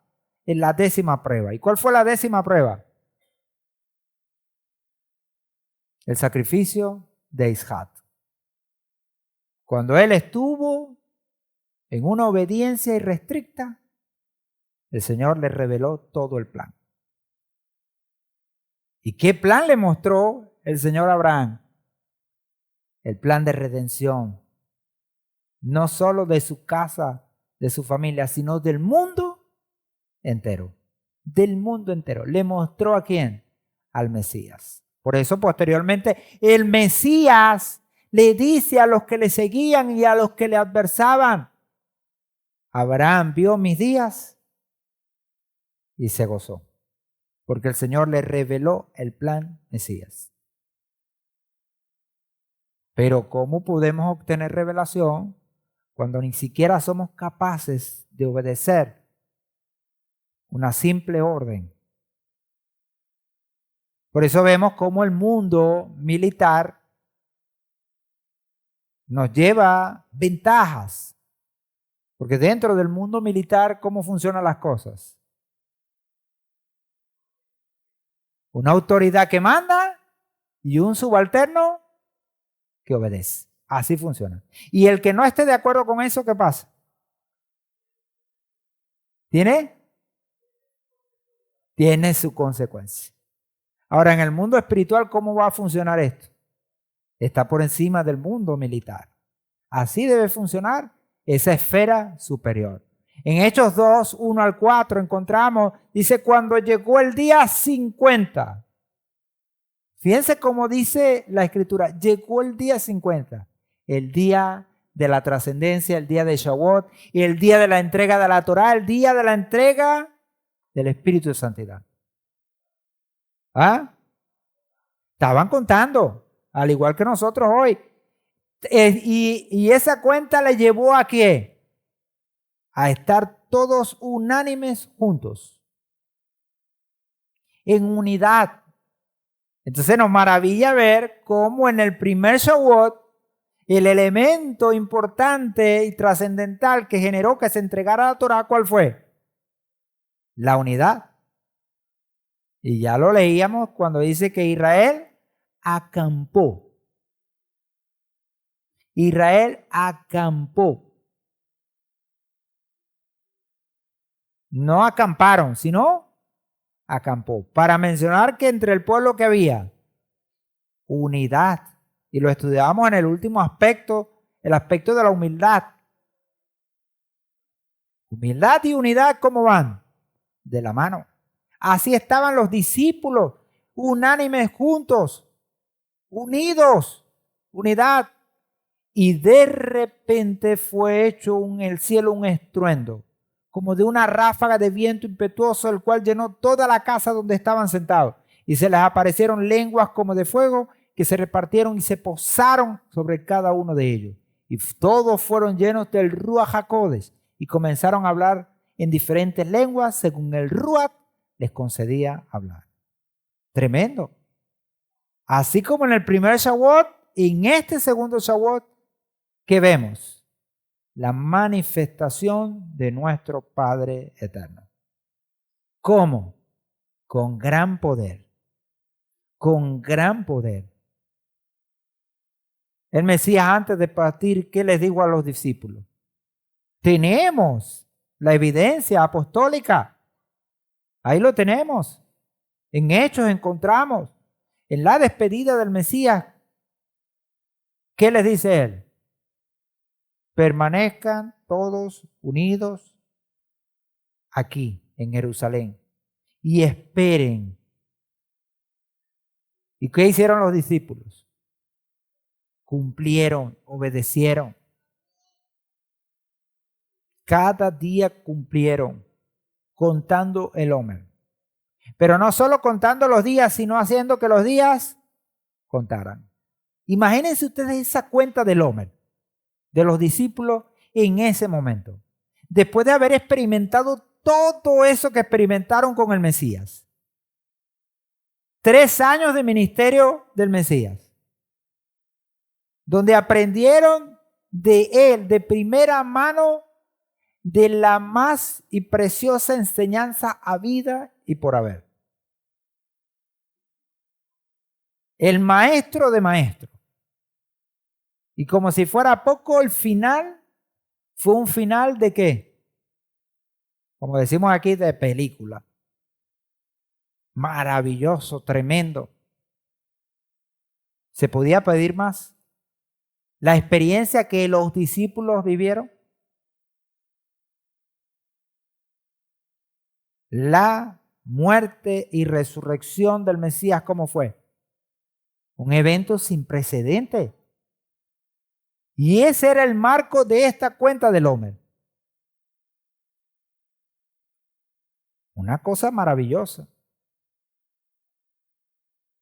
en la 10ª prueba. ¿Y cuál fue la 10ª prueba? El sacrificio de Isaac. Cuando él estuvo en una obediencia irrestricta, el Señor le reveló todo el plan. ¿Y qué plan le mostró el Señor a Abraham? El plan de redención. No solo de su casa, de su familia, sino del mundo entero. Del mundo entero. ¿Le mostró a quién? Al Mesías. Por eso posteriormente el Mesías le dice a los que le seguían y a los que le adversaban, Abraham vio mis días y se gozó, porque el Señor le reveló el plan Mesías. Pero ¿cómo podemos obtener revelación cuando ni siquiera somos capaces de obedecer una simple orden? Por eso vemos cómo el mundo militar nos lleva ventajas. Porque dentro del mundo militar, ¿cómo funcionan las cosas? Una autoridad que manda y un subalterno que obedece. Así funciona. Y el que no esté de acuerdo con eso, ¿qué pasa? Tiene su consecuencia. Ahora, en el mundo espiritual, ¿cómo va a funcionar esto? Está por encima del mundo militar. Así debe funcionar esa esfera superior. En Hechos 2, 1 al 4 encontramos, dice, cuando llegó el día 50. Fíjense cómo dice la Escritura, llegó el día 50, el día de la trascendencia, el día de Shavuot, y el día de la entrega de la Torá, el día de la entrega del Espíritu de Santidad. ¿Ah? Estaban contando, al igual que nosotros hoy. Y esa cuenta le llevó a ¿qué? A estar todos unánimes juntos, en unidad. Entonces nos maravilla ver cómo en el primer Shavuot El elemento importante y trascendental que generó que se entregara la Torá, ¿cuál fue? La unidad. Y ya lo leíamos cuando dice que Israel acampó. Israel acampó. No acamparon, sino acampó. Para mencionar que entre el pueblo que había unidad. Y lo estudiamos en el último aspecto, el aspecto de la humildad. Humildad y unidad, ¿cómo van? De la mano. Así estaban los discípulos, unánimes juntos, unidos, unidad. Y de repente fue hecho en el cielo un estruendo, como de una ráfaga de viento impetuoso, el cual llenó toda la casa donde estaban sentados. Y se les aparecieron lenguas como de fuego que se repartieron y se posaron sobre cada uno de ellos. Y todos fueron llenos del Ruach HaKodesh y comenzaron a hablar en diferentes lenguas según el Ruach les concedía hablar. Tremendo. Así como en el primer Shavuot, en este segundo Shavuot, ¿qué vemos? La manifestación de nuestro Padre eterno. ¿Cómo? Con gran poder. Con gran poder. El Mesías, antes de partir, ¿qué les dijo a los discípulos? Tenemos la evidencia apostólica. Ahí lo tenemos. En Hechos encontramos. En la despedida del Mesías, ¿qué les dice él? Permanezcan todos unidos aquí en Jerusalén y esperen. ¿Y qué hicieron los discípulos? Cumplieron, obedecieron. Cada día cumplieron, contando el Omer. Pero no solo contando los días, sino haciendo que los días contaran. Imagínense ustedes esa cuenta del Omer, de los discípulos en ese momento. Después de haber experimentado todo eso que experimentaron con el Mesías. 3 años de ministerio del Mesías, donde aprendieron de él de primera mano de la más y preciosa enseñanza habida y por haber. El maestro de maestros. Y como si fuera poco, el final fue un final de ¿qué? Como decimos aquí, de película. Maravilloso, tremendo. ¿Se podía pedir más? La experiencia que los discípulos vivieron. La muerte y resurrección del Mesías, ¿cómo fue? Un evento sin precedentes. Y ese era el marco de esta cuenta del Omer. Una cosa maravillosa.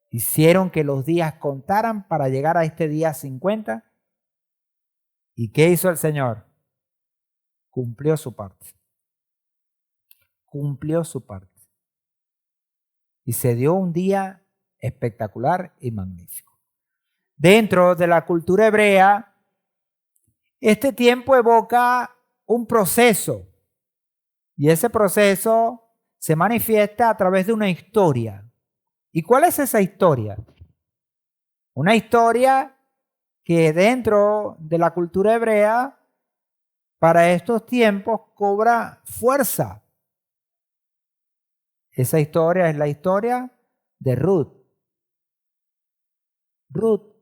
Hicieron que los días contaran para llegar a este día 50. ¿Y qué hizo el Señor? Cumplió su parte. Cumplió su parte. Y se dio un día espectacular y magnífico. Dentro de la cultura hebrea, este tiempo evoca un proceso. Y ese proceso se manifiesta a través de una historia. ¿Y cuál es esa historia? Una historia que dentro de la cultura hebrea, para estos tiempos, cobra fuerza. Esa historia es la historia de Ruth. Ruth.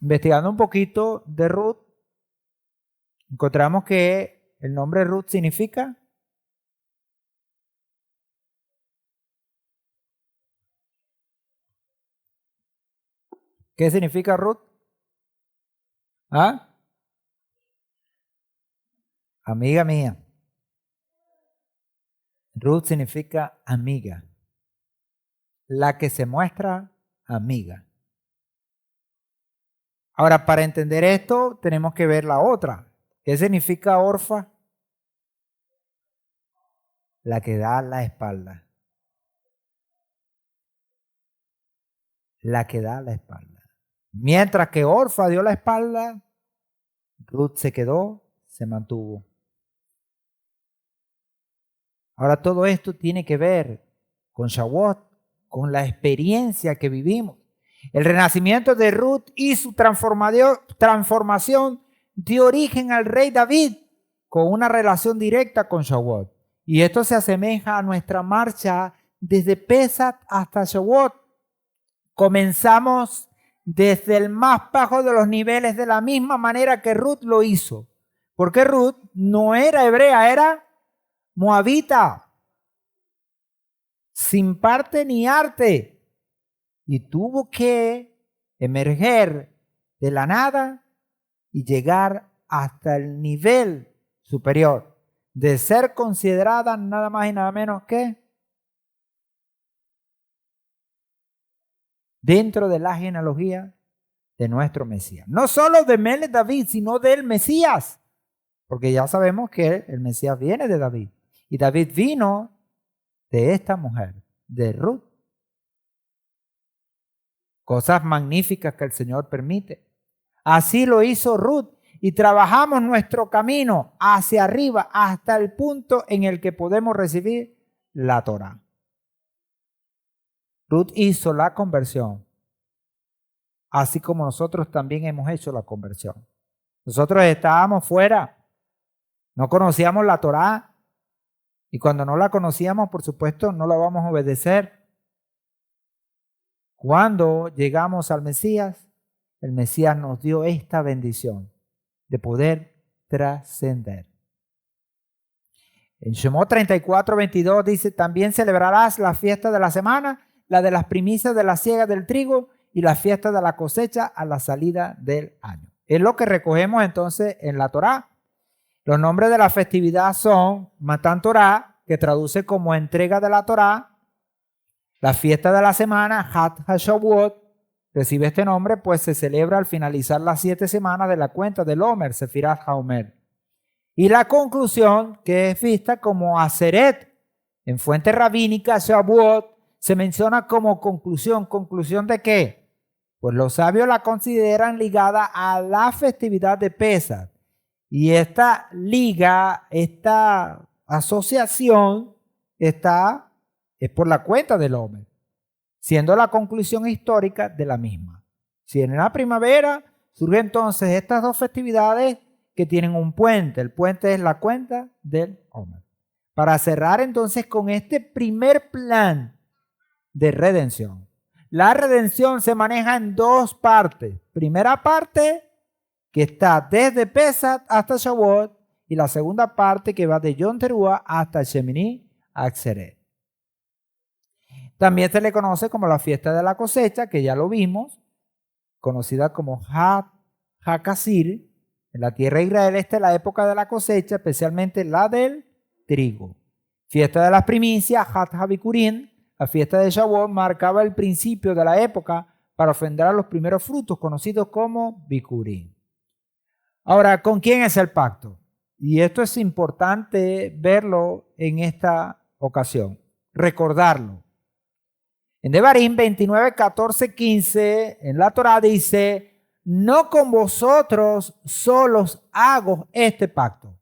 Investigando un poquito de Ruth, encontramos que el nombre Ruth significa ¿qué significa Ruth? ¿Ah? Amiga mía. Ruth significa amiga. La que se muestra amiga. Ahora, para entender esto, tenemos que ver la otra. ¿Qué significa orfa? La que da la espalda. La que da la espalda. Mientras que Orfa dio la espalda, Ruth se quedó, se mantuvo. Ahora todo esto tiene que ver con Shavuot, con la experiencia que vivimos. El renacimiento de Ruth y su transformación dio origen al rey David con una relación directa con Shavuot. Y esto se asemeja a nuestra marcha desde Pesach hasta Shavuot. Comenzamos desde el más bajo de los niveles de la misma manera que Ruth lo hizo. Porque Ruth no era hebrea, era moabita, sin parte ni arte. Y tuvo que emerger de la nada y llegar hasta el nivel superior de ser considerada nada más y nada menos que dentro de la genealogía de nuestro Mesías. No solo de Melech David, sino del Mesías. Porque ya sabemos que el Mesías viene de David. Y David vino de esta mujer, de Ruth. Cosas magníficas que el Señor permite. Así lo hizo Ruth. Y trabajamos nuestro camino hacia arriba hasta el punto en el que podemos recibir la Torá. Ruth hizo la conversión, así como nosotros también hemos hecho la conversión. Nosotros estábamos fuera, no conocíamos la Torá, y cuando no la conocíamos, por supuesto, no la vamos a obedecer. Cuando llegamos al Mesías, el Mesías nos dio esta bendición de poder trascender. En Shemot 34:22 dice: también celebrarás la fiesta de la semana, la de las primicias de la siega del trigo y la fiesta de la cosecha a la salida del año. Es lo que recogemos entonces en la Torá. Los nombres de la festividad son Matan Torá, que traduce como entrega de la Torá. La fiesta de la semana, Hat HaShavuot, recibe este nombre, pues se celebra al finalizar las 7 semanas de la cuenta del Omer, Sefirat HaOmer. Y la conclusión, que es vista como Aseret, en fuente rabínica, Shavuot, se menciona como conclusión. ¿Conclusión de qué? Pues los sabios la consideran ligada a la festividad de Pesach. Y esta liga, esta asociación, es por la cuenta del Omer, siendo la conclusión histórica de la misma. Si en la primavera surgen entonces estas dos festividades que tienen un puente. El puente es la cuenta del Omer. Para cerrar entonces con este primer plan de redención. La redención se maneja en dos partes. Primera parte, que está desde Pesach hasta Shavuot, y la segunda parte que va de Yom Teruah hasta Shemini Atzeret. También se le conoce como la fiesta de la cosecha, que ya lo vimos, conocida como HaKasir. En la tierra de Israel esta es la época de la cosecha, especialmente la del trigo. Fiesta de las primicias, Hat HaBikurim. La fiesta de Shavuot marcaba el principio de la época para ofrendar los primeros frutos, conocidos como Bikurim. Ahora, ¿con quién es el pacto? Y esto es importante verlo en esta ocasión, recordarlo. En Devarim 29, 14, 15, en la Torá dice: no con vosotros solos hago este pacto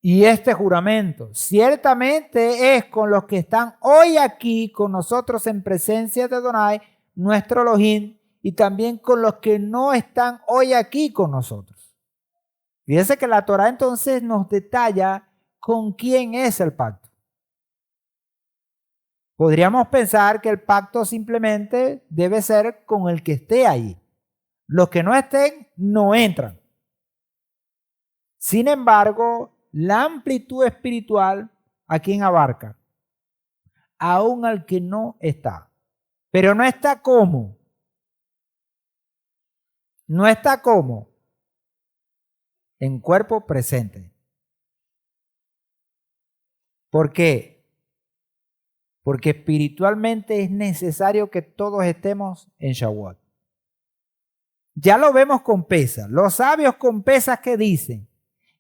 y este juramento. Ciertamente es con los que están hoy aquí con nosotros en presencia de Adonai, nuestro Elohim, y también con los que no están hoy aquí con nosotros. Fíjense que la Torá entonces nos detalla con quién es el pacto. Podríamos pensar que el pacto simplemente debe ser con el que esté ahí. Los que no estén no entran. Sin embargo, la amplitud espiritual, ¿a quién abarca? Aún al que no está. Pero no está ¿cómo? No está ¿cómo? En cuerpo presente. ¿Por qué? Porque espiritualmente es necesario que todos estemos en Shavuot. Ya lo vemos con Pesach. Los sabios con Pesach que dicen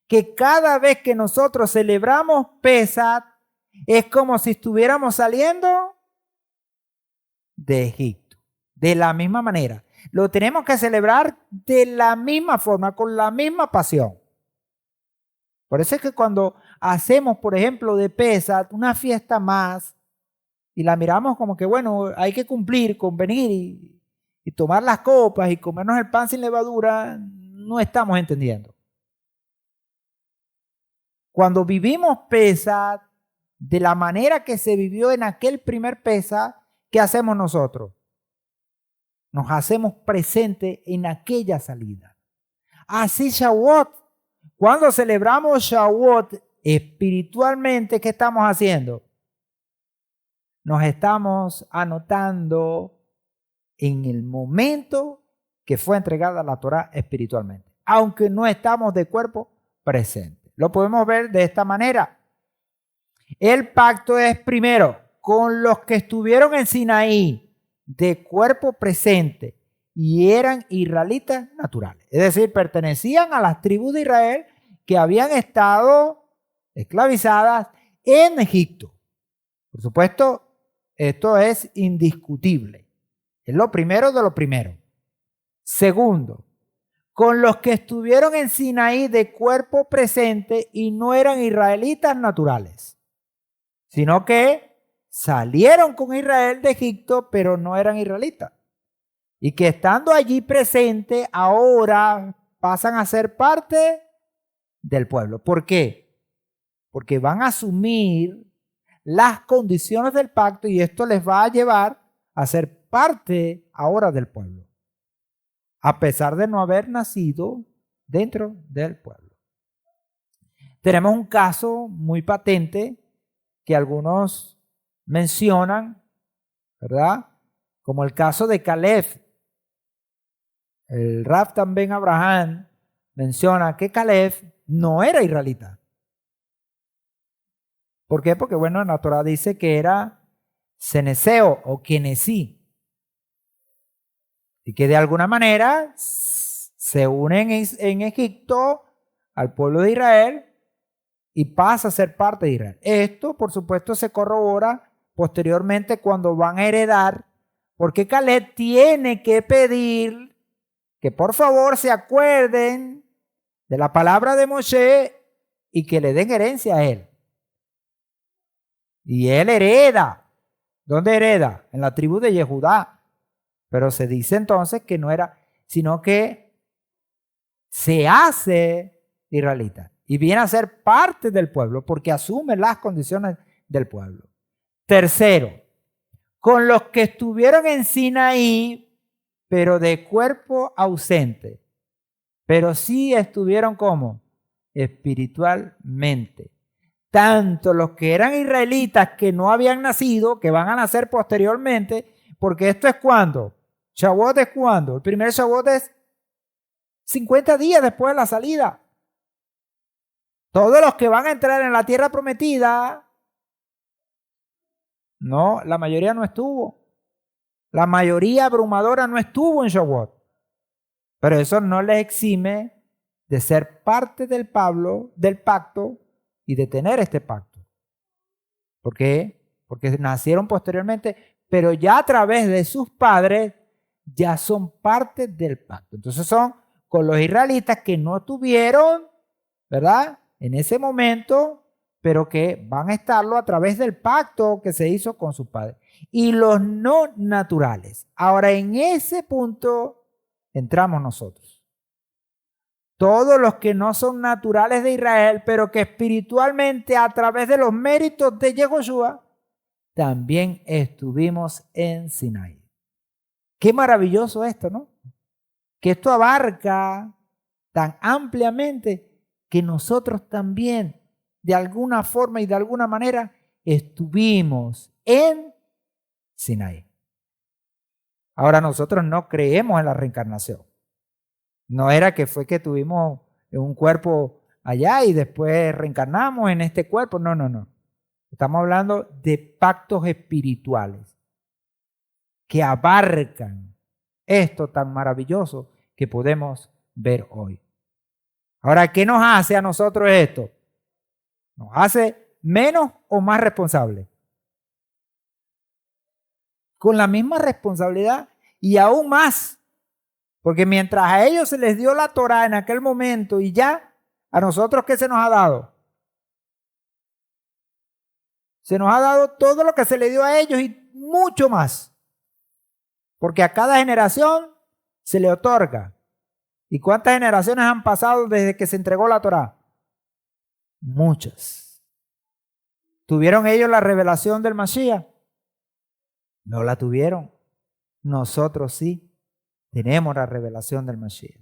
que cada vez que nosotros celebramos Pesach es como si estuviéramos saliendo de Egipto. de la misma manera. Lo tenemos que celebrar de la misma forma, con la misma pasión. Por eso es que cuando hacemos, por ejemplo, de Pesach una fiesta más y la miramos como que, bueno, hay que cumplir con venir y tomar las copas y comernos el pan sin levadura, no estamos entendiendo. Cuando vivimos Pesach de la manera que se vivió en aquel primer Pesach, ¿qué hacemos nosotros? Nos hacemos presentes en aquella salida. Así Shavuot. Cuando celebramos Shavuot espiritualmente, ¿qué estamos haciendo? Nos estamos anotando en el momento que fue entregada la Torá espiritualmente, aunque no estamos de cuerpo presente. Lo podemos ver de esta manera. El pacto es primero con los que estuvieron en Sinaí de cuerpo presente y eran israelitas naturales. Es decir, pertenecían a las tribus de Israel que habían estado esclavizadas en Egipto. Por supuesto, esto es indiscutible. Es lo primero de lo primero. Segundo, con los que estuvieron en Sinaí de cuerpo presente y no eran israelitas naturales, sino que salieron con Israel de Egipto, pero no eran israelitas. Y que estando allí presentes, ahora pasan a ser parte del pueblo. ¿Por qué? Porque van a asumir las condiciones del pacto y esto les va a llevar a ser parte ahora del pueblo, a pesar de no haber nacido dentro del pueblo. Tenemos un caso muy patente que algunos mencionan, ¿verdad? Como el caso de Caleb. El Rav también Abraham menciona que Caleb no era israelita. ¿Por qué? Porque bueno, en la Torah dice que era ceneseo o kenesí. Y que de alguna manera se unen en Egipto al pueblo de Israel y pasa a ser parte de Israel. Esto, por supuesto, se corrobora posteriormente cuando van a heredar, porque Caleb tiene que pedir que por favor se acuerden de la palabra de Moshe y que le den herencia a él. Y él hereda. ¿Dónde hereda? En la tribu de Yehudá. Pero se dice entonces que no era, sino que se hace israelita y viene a ser parte del pueblo porque asume las condiciones del pueblo. Tercero, con los que estuvieron en Sinaí, pero de cuerpo ausente, pero sí estuvieron como espiritualmente. Tanto los que eran israelitas que no habían nacido, que van a nacer posteriormente, porque esto es cuando, Shavuot es cuando, el primer Shavuot es 50 días después de la salida. Todos los que van a entrar en la tierra prometida, no, la mayoría no estuvo. La mayoría abrumadora no estuvo en Shavuot. Pero eso no les exime de ser parte del pacto y de tener este pacto. ¿Por qué? Porque nacieron posteriormente, pero ya a través de sus padres ya son parte del pacto. Entonces son con los israelitas que no tuvieron, ¿verdad? En ese momento, pero que van a estarlo a través del pacto que se hizo con sus padres. Y los no naturales. Ahora, en ese punto entramos nosotros. Todos los que no son naturales de Israel, pero que espiritualmente a través de los méritos de Yehoshua, también estuvimos en Sinaí. Qué maravilloso esto, ¿no? Que esto abarca tan ampliamente que nosotros también, de alguna forma y de alguna manera, estuvimos en Sinaí. Ahora nosotros no creemos en la reencarnación. No era que fue que tuvimos un cuerpo allá y después reencarnamos en este cuerpo. No, no, no. Estamos hablando de pactos espirituales que abarcan esto tan maravilloso que podemos ver hoy. Ahora, ¿qué nos hace a nosotros esto? ¿Nos hace menos o más responsables? Con la misma responsabilidad y aún más. Porque mientras a ellos se les dio la Torá en aquel momento y ya, ¿a nosotros qué se nos ha dado? Se nos ha dado todo lo que se le dio a ellos y mucho más. Porque a cada generación se le otorga. ¿Y cuántas generaciones han pasado desde que se entregó la Torá? Muchas. ¿Tuvieron ellos la revelación del Mashiach? No la tuvieron. Nosotros sí tenemos la revelación del Mashiach.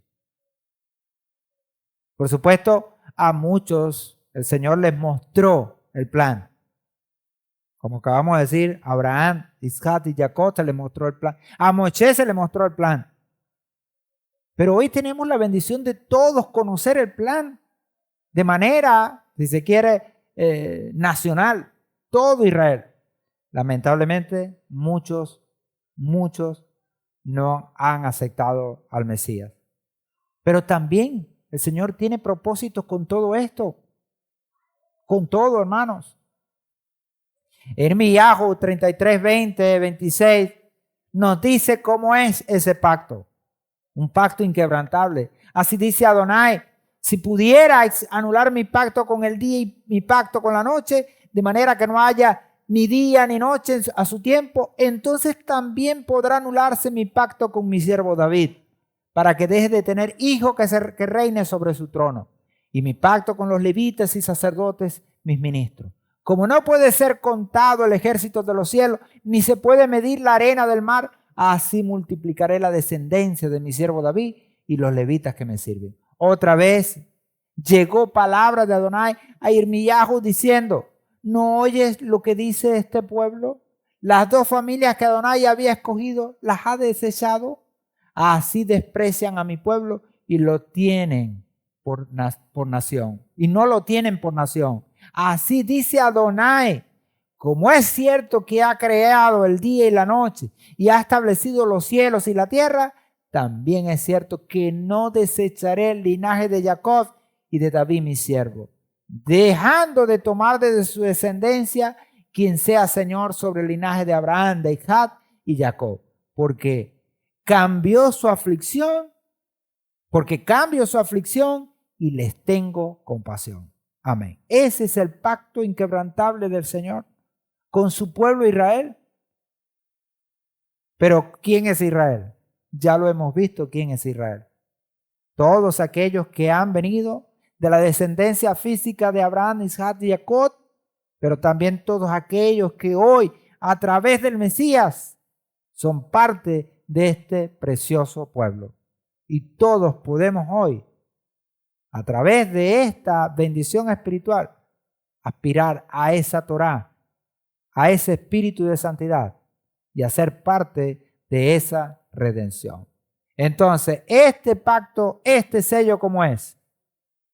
Por supuesto, a muchos el Señor les mostró el plan. Como acabamos de decir, a Abraham, Isaac y Jacob se les mostró el plan. A Moisés se le mostró el plan. Pero hoy tenemos la bendición de todos conocer el plan de manera, si se quiere, nacional. Todo Israel. Lamentablemente, muchos no han aceptado al Mesías. Pero también el Señor tiene propósitos con todo esto. Con todo, hermanos. Irmiyahu 33, 20, 26 nos dice cómo es ese pacto. Un pacto inquebrantable. Así dice Adonai: si pudierais anular mi pacto con el día y mi pacto con la noche, de manera que no haya ni día ni noche a su tiempo, entonces también podrá anularse mi pacto con mi siervo David, para que deje de tener hijo que reine sobre su trono, y mi pacto con los levitas y sacerdotes, mis ministros. Como no puede ser contado el ejército de los cielos, ni se puede medir la arena del mar, así multiplicaré la descendencia de mi siervo David y los levitas que me sirven. Otra vez llegó palabra de Adonai a Irmiyahu diciendo: ¿no oyes lo que dice este pueblo? Las dos familias que Adonai había escogido las ha desechado. Así desprecian a mi pueblo y lo tienen por nación. Y no lo tienen por nación. Así dice Adonai: como es cierto que ha creado el día y la noche y ha establecido los cielos y la tierra, también es cierto que no desecharé el linaje de Jacob y de David mi siervo, dejando de tomar desde su descendencia quien sea Señor sobre el linaje de Abraham, de Isaac y Jacob, porque cambio su aflicción y les tengo compasión. Amén. Ese es el pacto inquebrantable del Señor con su pueblo Israel. Pero ¿quién es Israel? Ya lo hemos visto, ¿quién es Israel? Todos aquellos que han venido de la descendencia física de Abraham, Isaac y Jacob, pero también todos aquellos que hoy, a través del Mesías, son parte de este precioso pueblo. Y todos podemos hoy, a través de esta bendición espiritual, aspirar a esa Torá, a ese espíritu de santidad y a ser parte de esa redención. Entonces, este pacto, este sello, ¿cómo es?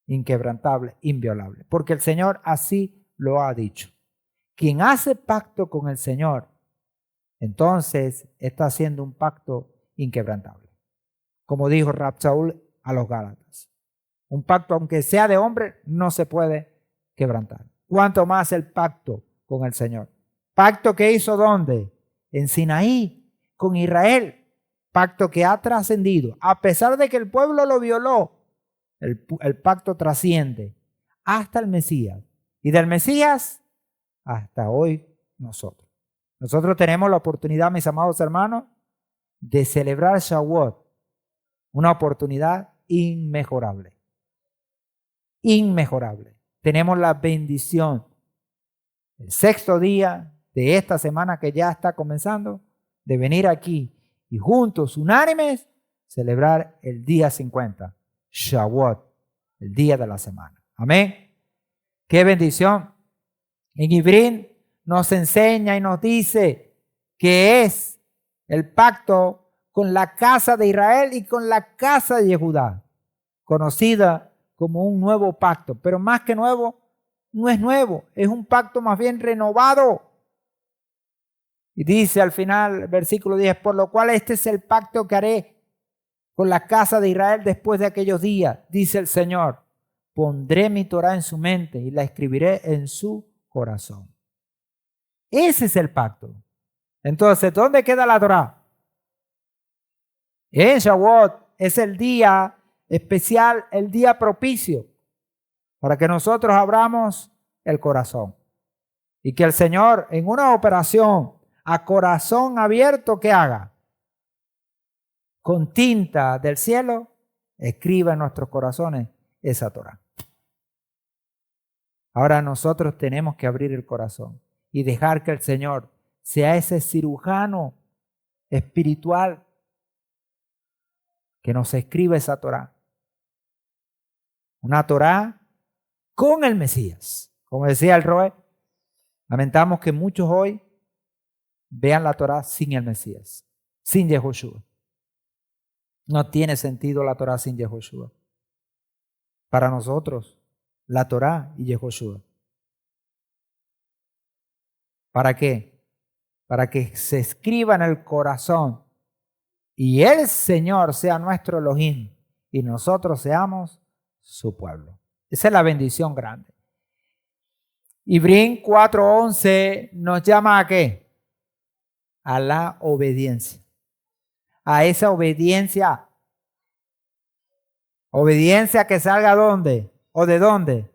Inquebrantable, inviolable, porque el Señor así lo ha dicho. Quien hace pacto con el Señor, entonces está haciendo un pacto inquebrantable. Como dijo Rab Shaul a los Gálatas, un pacto, aunque sea de hombre, no se puede quebrantar. ¿Cuánto más el pacto con el Señor? Pacto que hizo ¿dónde? En Sinaí, con Israel. Pacto que ha trascendido. A pesar de que el pueblo lo violó, el pacto trasciende hasta el Mesías. Y del Mesías hasta hoy nosotros. Nosotros tenemos la oportunidad, mis amados hermanos, de celebrar Shavuot. Una oportunidad inmejorable. Inmejorable. Tenemos la bendición. El sexto día de esta semana que ya está comenzando, de venir aquí y juntos, unánimes, celebrar el día 50, Shavuot, el día de la semana. Amén. ¡Qué bendición! En Ibrín nos enseña y nos dice que es el pacto con la casa de Israel y con la casa de Judá, conocida como un nuevo pacto, pero más que nuevo, no es nuevo, es un pacto más bien renovado. Y dice al final, versículo 10, por lo cual este es el pacto que haré con la casa de Israel después de aquellos días, dice el Señor. Pondré mi Torá en su mente y la escribiré en su corazón. Ese es el pacto. Entonces, ¿dónde queda la Torá? En Shavuot es el día especial, el día propicio para que nosotros abramos el corazón. Y que el Señor en una operación a corazón abierto, ¿qué haga? Con tinta del cielo, escriba en nuestros corazones esa Torá. Ahora nosotros tenemos que abrir el corazón y dejar que el Señor sea ese cirujano espiritual que nos escriba esa Torá. Una Torá con el Mesías. Como decía el Roe, lamentamos que muchos hoy vean la Torá sin el Mesías, sin Yehoshua. No tiene sentido la Torá sin Yehoshua. Para nosotros, la Torá y Yehoshua. ¿Para qué? Para que se escriba en el corazón y el Señor sea nuestro Elohim y nosotros seamos su pueblo. Esa es la bendición grande. Ibrín 4:11 nos llama ¿a qué? A la obediencia. A esa obediencia. Obediencia que salga ¿dónde? ¿O de dónde?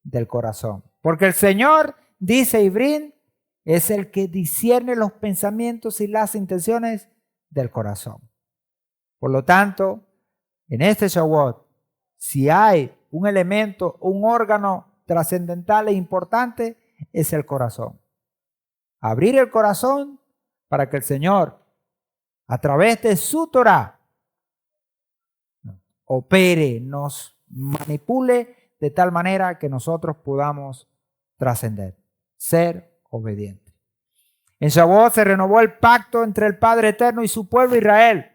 Del corazón. Porque el Señor, dice Ibrín, es el que discierne los pensamientos y las intenciones del corazón. Por lo tanto, en este Shavuot, si hay un elemento, un órgano trascendental e importante, es el corazón. Abrir el corazón para que el Señor, a través de su Torá, opere, nos manipule de tal manera que nosotros podamos trascender, ser obedientes. En Shavuot se renovó el pacto entre el Padre Eterno y su pueblo Israel.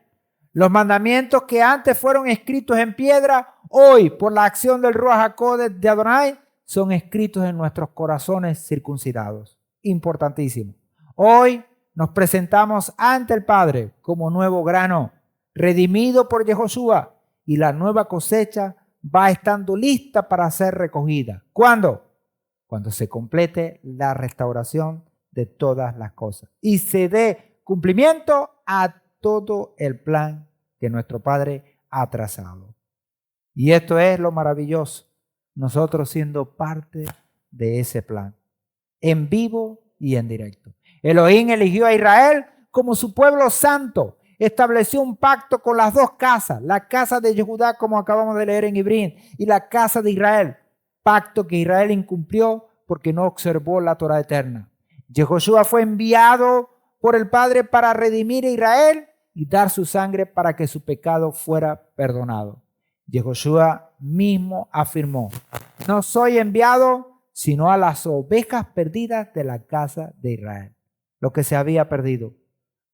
Los mandamientos que antes fueron escritos en piedra, hoy por la acción del Ruach HaKodesh de Adonai, son escritos en nuestros corazones circuncidados. Importantísimo. Hoy nos presentamos ante el Padre como nuevo grano, redimido por Yehoshua, y la nueva cosecha va estando lista para ser recogida. ¿Cuándo? Cuando se complete la restauración de todas las cosas y se dé cumplimiento a todo el plan que nuestro Padre ha trazado. Y esto es lo maravilloso, nosotros siendo parte de ese plan, en vivo y en directo. Elohim eligió a Israel como su pueblo santo, estableció un pacto con las dos casas, la casa de Judá, como acabamos de leer en Ibrín, y la casa de Israel, pacto que Israel incumplió porque no observó la Torá eterna. Yehoshua fue enviado por el Padre para redimir a Israel y dar su sangre para que su pecado fuera perdonado. Yehoshua mismo afirmó: no soy enviado sino a las ovejas perdidas de la casa de Israel, lo que se había perdido.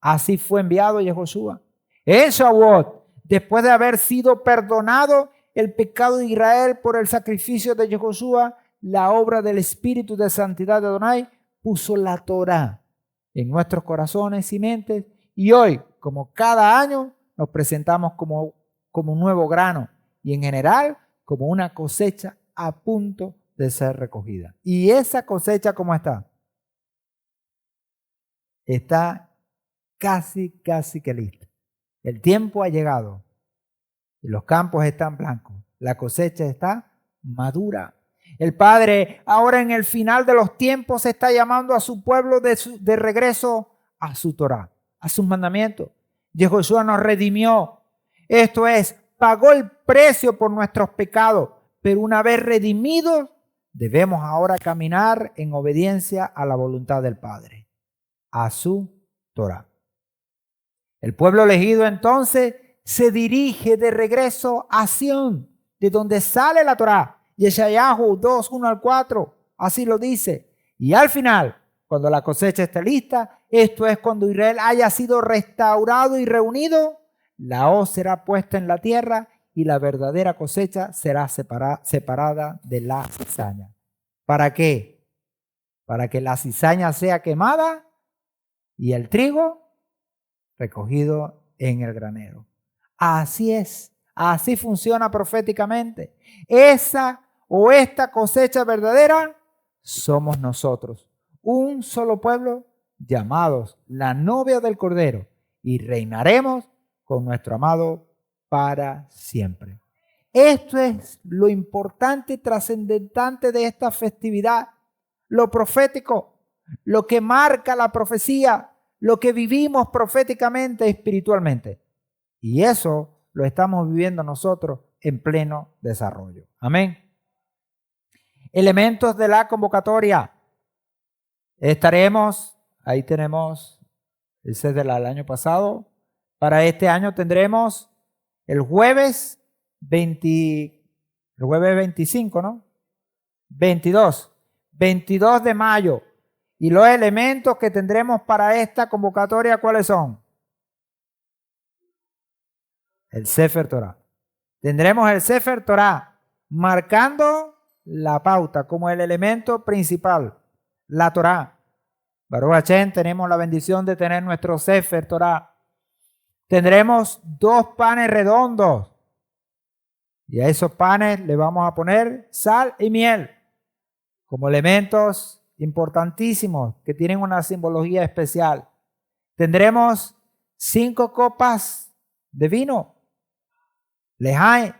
Así fue enviado Yehoshua. En Shavuot, después de haber sido perdonado el pecado de Israel por el sacrificio de Yehoshua, la obra del Espíritu de Santidad de Adonai puso la Torá en nuestros corazones y mentes, y hoy, como cada año, nos presentamos como un nuevo grano y en general como una cosecha a punto de ser recogida. ¿Y esa cosecha cómo está? Está casi que lista. El tiempo ha llegado y los campos están blancos. La cosecha está madura. El Padre ahora en el final de los tiempos está llamando a su pueblo de regreso a su Torá, a sus mandamientos. Yehoshua nos redimió. Esto es, pagó el precio por nuestros pecados, pero una vez redimidos, debemos ahora caminar en obediencia a la voluntad del Padre, a su Torá. El pueblo elegido entonces se dirige de regreso a Sión, de donde sale la Torá. Yeshayahu 2:1-4, así lo dice. Y al final, cuando la cosecha esté lista, esto es cuando Israel haya sido restaurado y reunido, la hoz será puesta en la tierra y la verdadera cosecha será separada de la cizaña. ¿Para qué? Para que la cizaña sea quemada y el trigo recogido en el granero. Así es, así funciona proféticamente. Esta cosecha verdadera somos nosotros, un solo pueblo llamados la novia del Cordero, y reinaremos con nuestro amado para siempre. Esto es lo importante y trascendentante de esta festividad, lo profético, lo que marca la profecía, lo que vivimos proféticamente, espiritualmente. Y eso lo estamos viviendo nosotros en pleno desarrollo. Amén. Elementos de la convocatoria. Ahí tenemos ese del año pasado. Para este año tendremos el jueves 25, ¿no? 22 de mayo. Y los elementos que tendremos para esta convocatoria, ¿cuáles son? El Sefer Torah. Tendremos el Sefer Torah marcando la pauta como el elemento principal, la Torah. Baruch Hashem, tenemos la bendición de tener nuestro Sefer Torah. Tendremos 2 panes redondos y a esos panes le vamos a poner sal y miel como elementos importantísimos que tienen una simbología especial. Tendremos 5 copas de vino, Lejaim,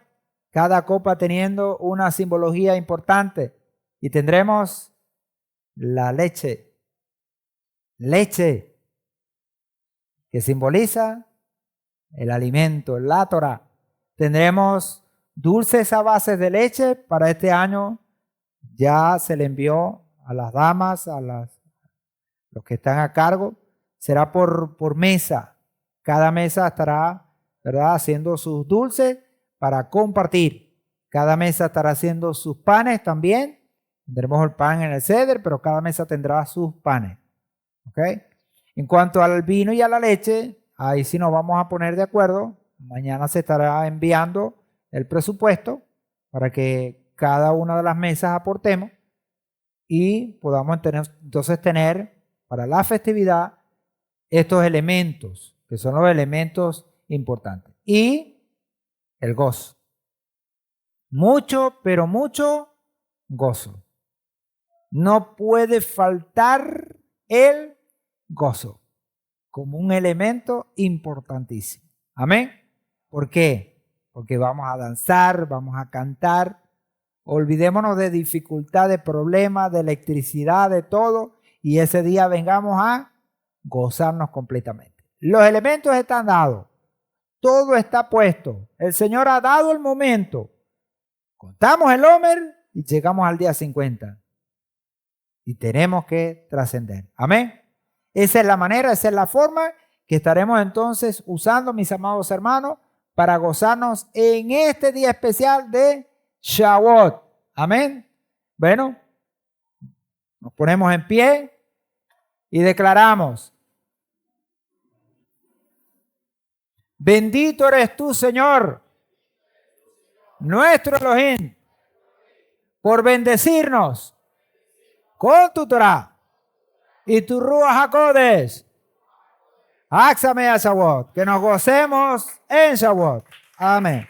cada copa teniendo una simbología importante, y tendremos la leche que simboliza el alimento, la Torah. Tendremos dulces a base de leche. Para este año ya se le envió a las damas, los que están a cargo. Será por mesa. Cada mesa estará, ¿verdad?, haciendo sus dulces para compartir. Cada mesa estará haciendo sus panes también. Tendremos el pan en el ceder, pero cada mesa tendrá sus panes. ¿Ok? En cuanto al vino y a la leche, ahí sí nos vamos a poner de acuerdo. Mañana se estará enviando el presupuesto para que cada una de las mesas aportemos y podamos entonces tener para la festividad estos elementos, que son los elementos importantes. Y el gozo. Mucho, pero mucho gozo. No puede faltar el gozo como un elemento importantísimo. Amén. ¿Por qué? Porque vamos a danzar, vamos a cantar. Olvidémonos de dificultad, de problemas, de electricidad, de todo. Y ese día vengamos a gozarnos completamente. Los elementos están dados. Todo está puesto. El Señor ha dado el momento. Contamos el Omer y llegamos al día 50. Y tenemos que trascender. Amén. Esa es la manera, esa es la forma que estaremos entonces usando, mis amados hermanos, para gozarnos en este día especial de Shavuot. Amén. Bueno, nos ponemos en pie y declaramos: bendito eres tú, Señor, nuestro Elohim, por bendecirnos con tu Torah y tu Ruach HaKodesh. Áxame a Shavuot, que nos gocemos en Shavuot. Amén.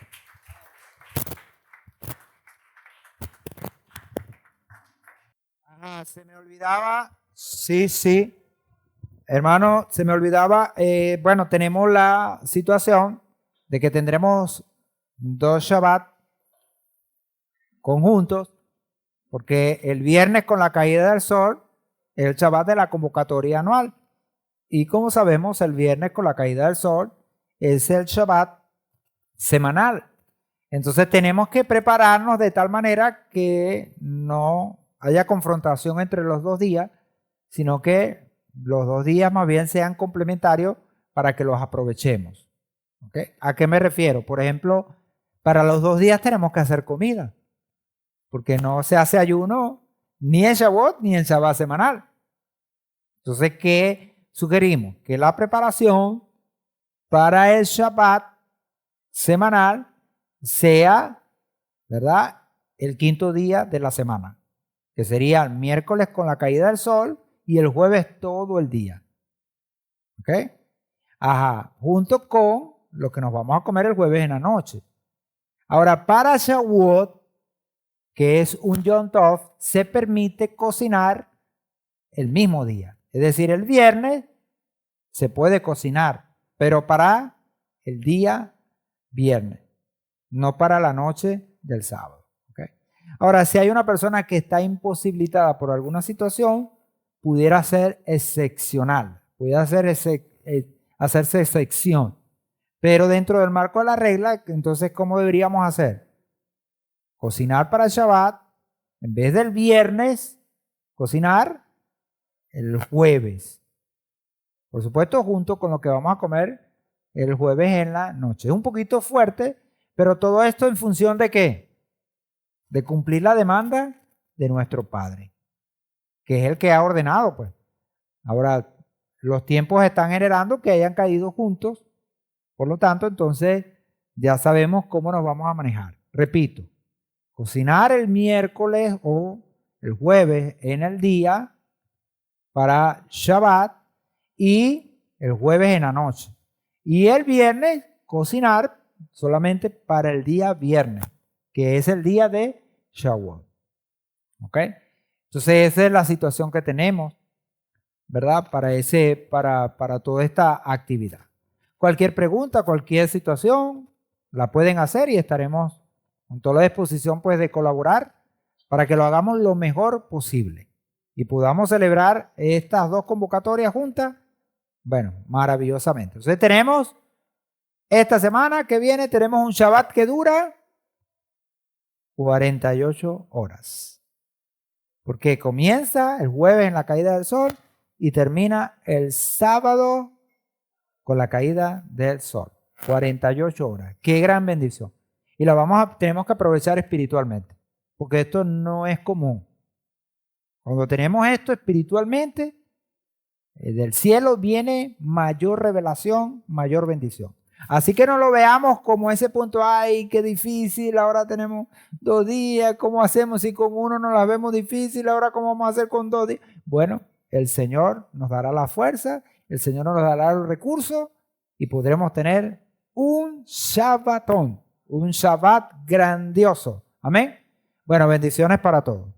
Se me olvidaba. Sí. Hermano, se me olvidaba. Bueno, tenemos la situación de que tendremos 2 Shabbat conjuntos, porque el viernes con la caída del sol es el Shabbat de la convocatoria anual. Y como sabemos, el viernes con la caída del sol es el Shabbat semanal. Entonces tenemos que prepararnos de tal manera que no haya confrontación entre los 2 días, sino que los 2 días más bien sean complementarios para que los aprovechemos. ¿Okay? ¿A qué me refiero? Por ejemplo, para los 2 días tenemos que hacer comida, porque no se hace ayuno ni en Shavuot ni en Shabbat semanal. Entonces, ¿qué sugerimos? Que la preparación para el Shabbat semanal sea, ¿verdad?, el 5.º día de la semana, que sería el miércoles con la caída del sol y el jueves todo el día. ¿Ok? Junto con lo que nos vamos a comer el jueves en la noche. Ahora, para Shavuot, que es un Yom Tov, se permite cocinar el mismo día. Es decir, el viernes se puede cocinar, pero para el día viernes, no para la noche del sábado. ¿Okay? Ahora, si hay una persona que está imposibilitada por alguna situación, pudiera ser excepcional, pudiera hacerse excepción. Pero dentro del marco de la regla, entonces, ¿cómo deberíamos hacer? Cocinar para el Shabbat, en vez del viernes, cocinar el jueves. Por supuesto, junto con lo que vamos a comer el jueves en la noche. Es un poquito fuerte, pero todo esto en función de ¿qué? De cumplir la demanda de nuestro Padre, que es el que ha ordenado, pues. Ahora, los tiempos están generando que hayan caído juntos, por lo tanto, entonces ya sabemos cómo nos vamos a manejar. Repito, cocinar el miércoles o el jueves en el día para Shabbat y el jueves en la noche. Y el viernes cocinar solamente para el día viernes, que es el día de Shavuot. ¿Ok? Entonces esa es la situación que tenemos, ¿verdad? Para toda esta actividad. Cualquier pregunta, cualquier situación, la pueden hacer y estaremos con toda la disposición pues de colaborar para que lo hagamos lo mejor posible y podamos celebrar estas dos convocatorias juntas, bueno, maravillosamente. Entonces tenemos esta semana que viene, tenemos un Shabbat que dura 48 horas. Porque comienza el jueves en la caída del sol y termina el sábado con la caída del sol. 48 horas. Qué gran bendición. Y la tenemos que aprovechar espiritualmente, porque esto no es común. Cuando tenemos esto espiritualmente, del cielo viene mayor revelación, mayor bendición. Así que no lo veamos como ese punto, ay, qué difícil, ahora tenemos 2 días, ¿cómo hacemos si con uno nos la vemos difícil? Ahora, ¿cómo vamos a hacer con 2 días? Bueno, el Señor nos dará la fuerza, el Señor nos dará los recursos y podremos tener un Shabbatón, un Shabbat grandioso. Amén. Bueno, bendiciones para todos.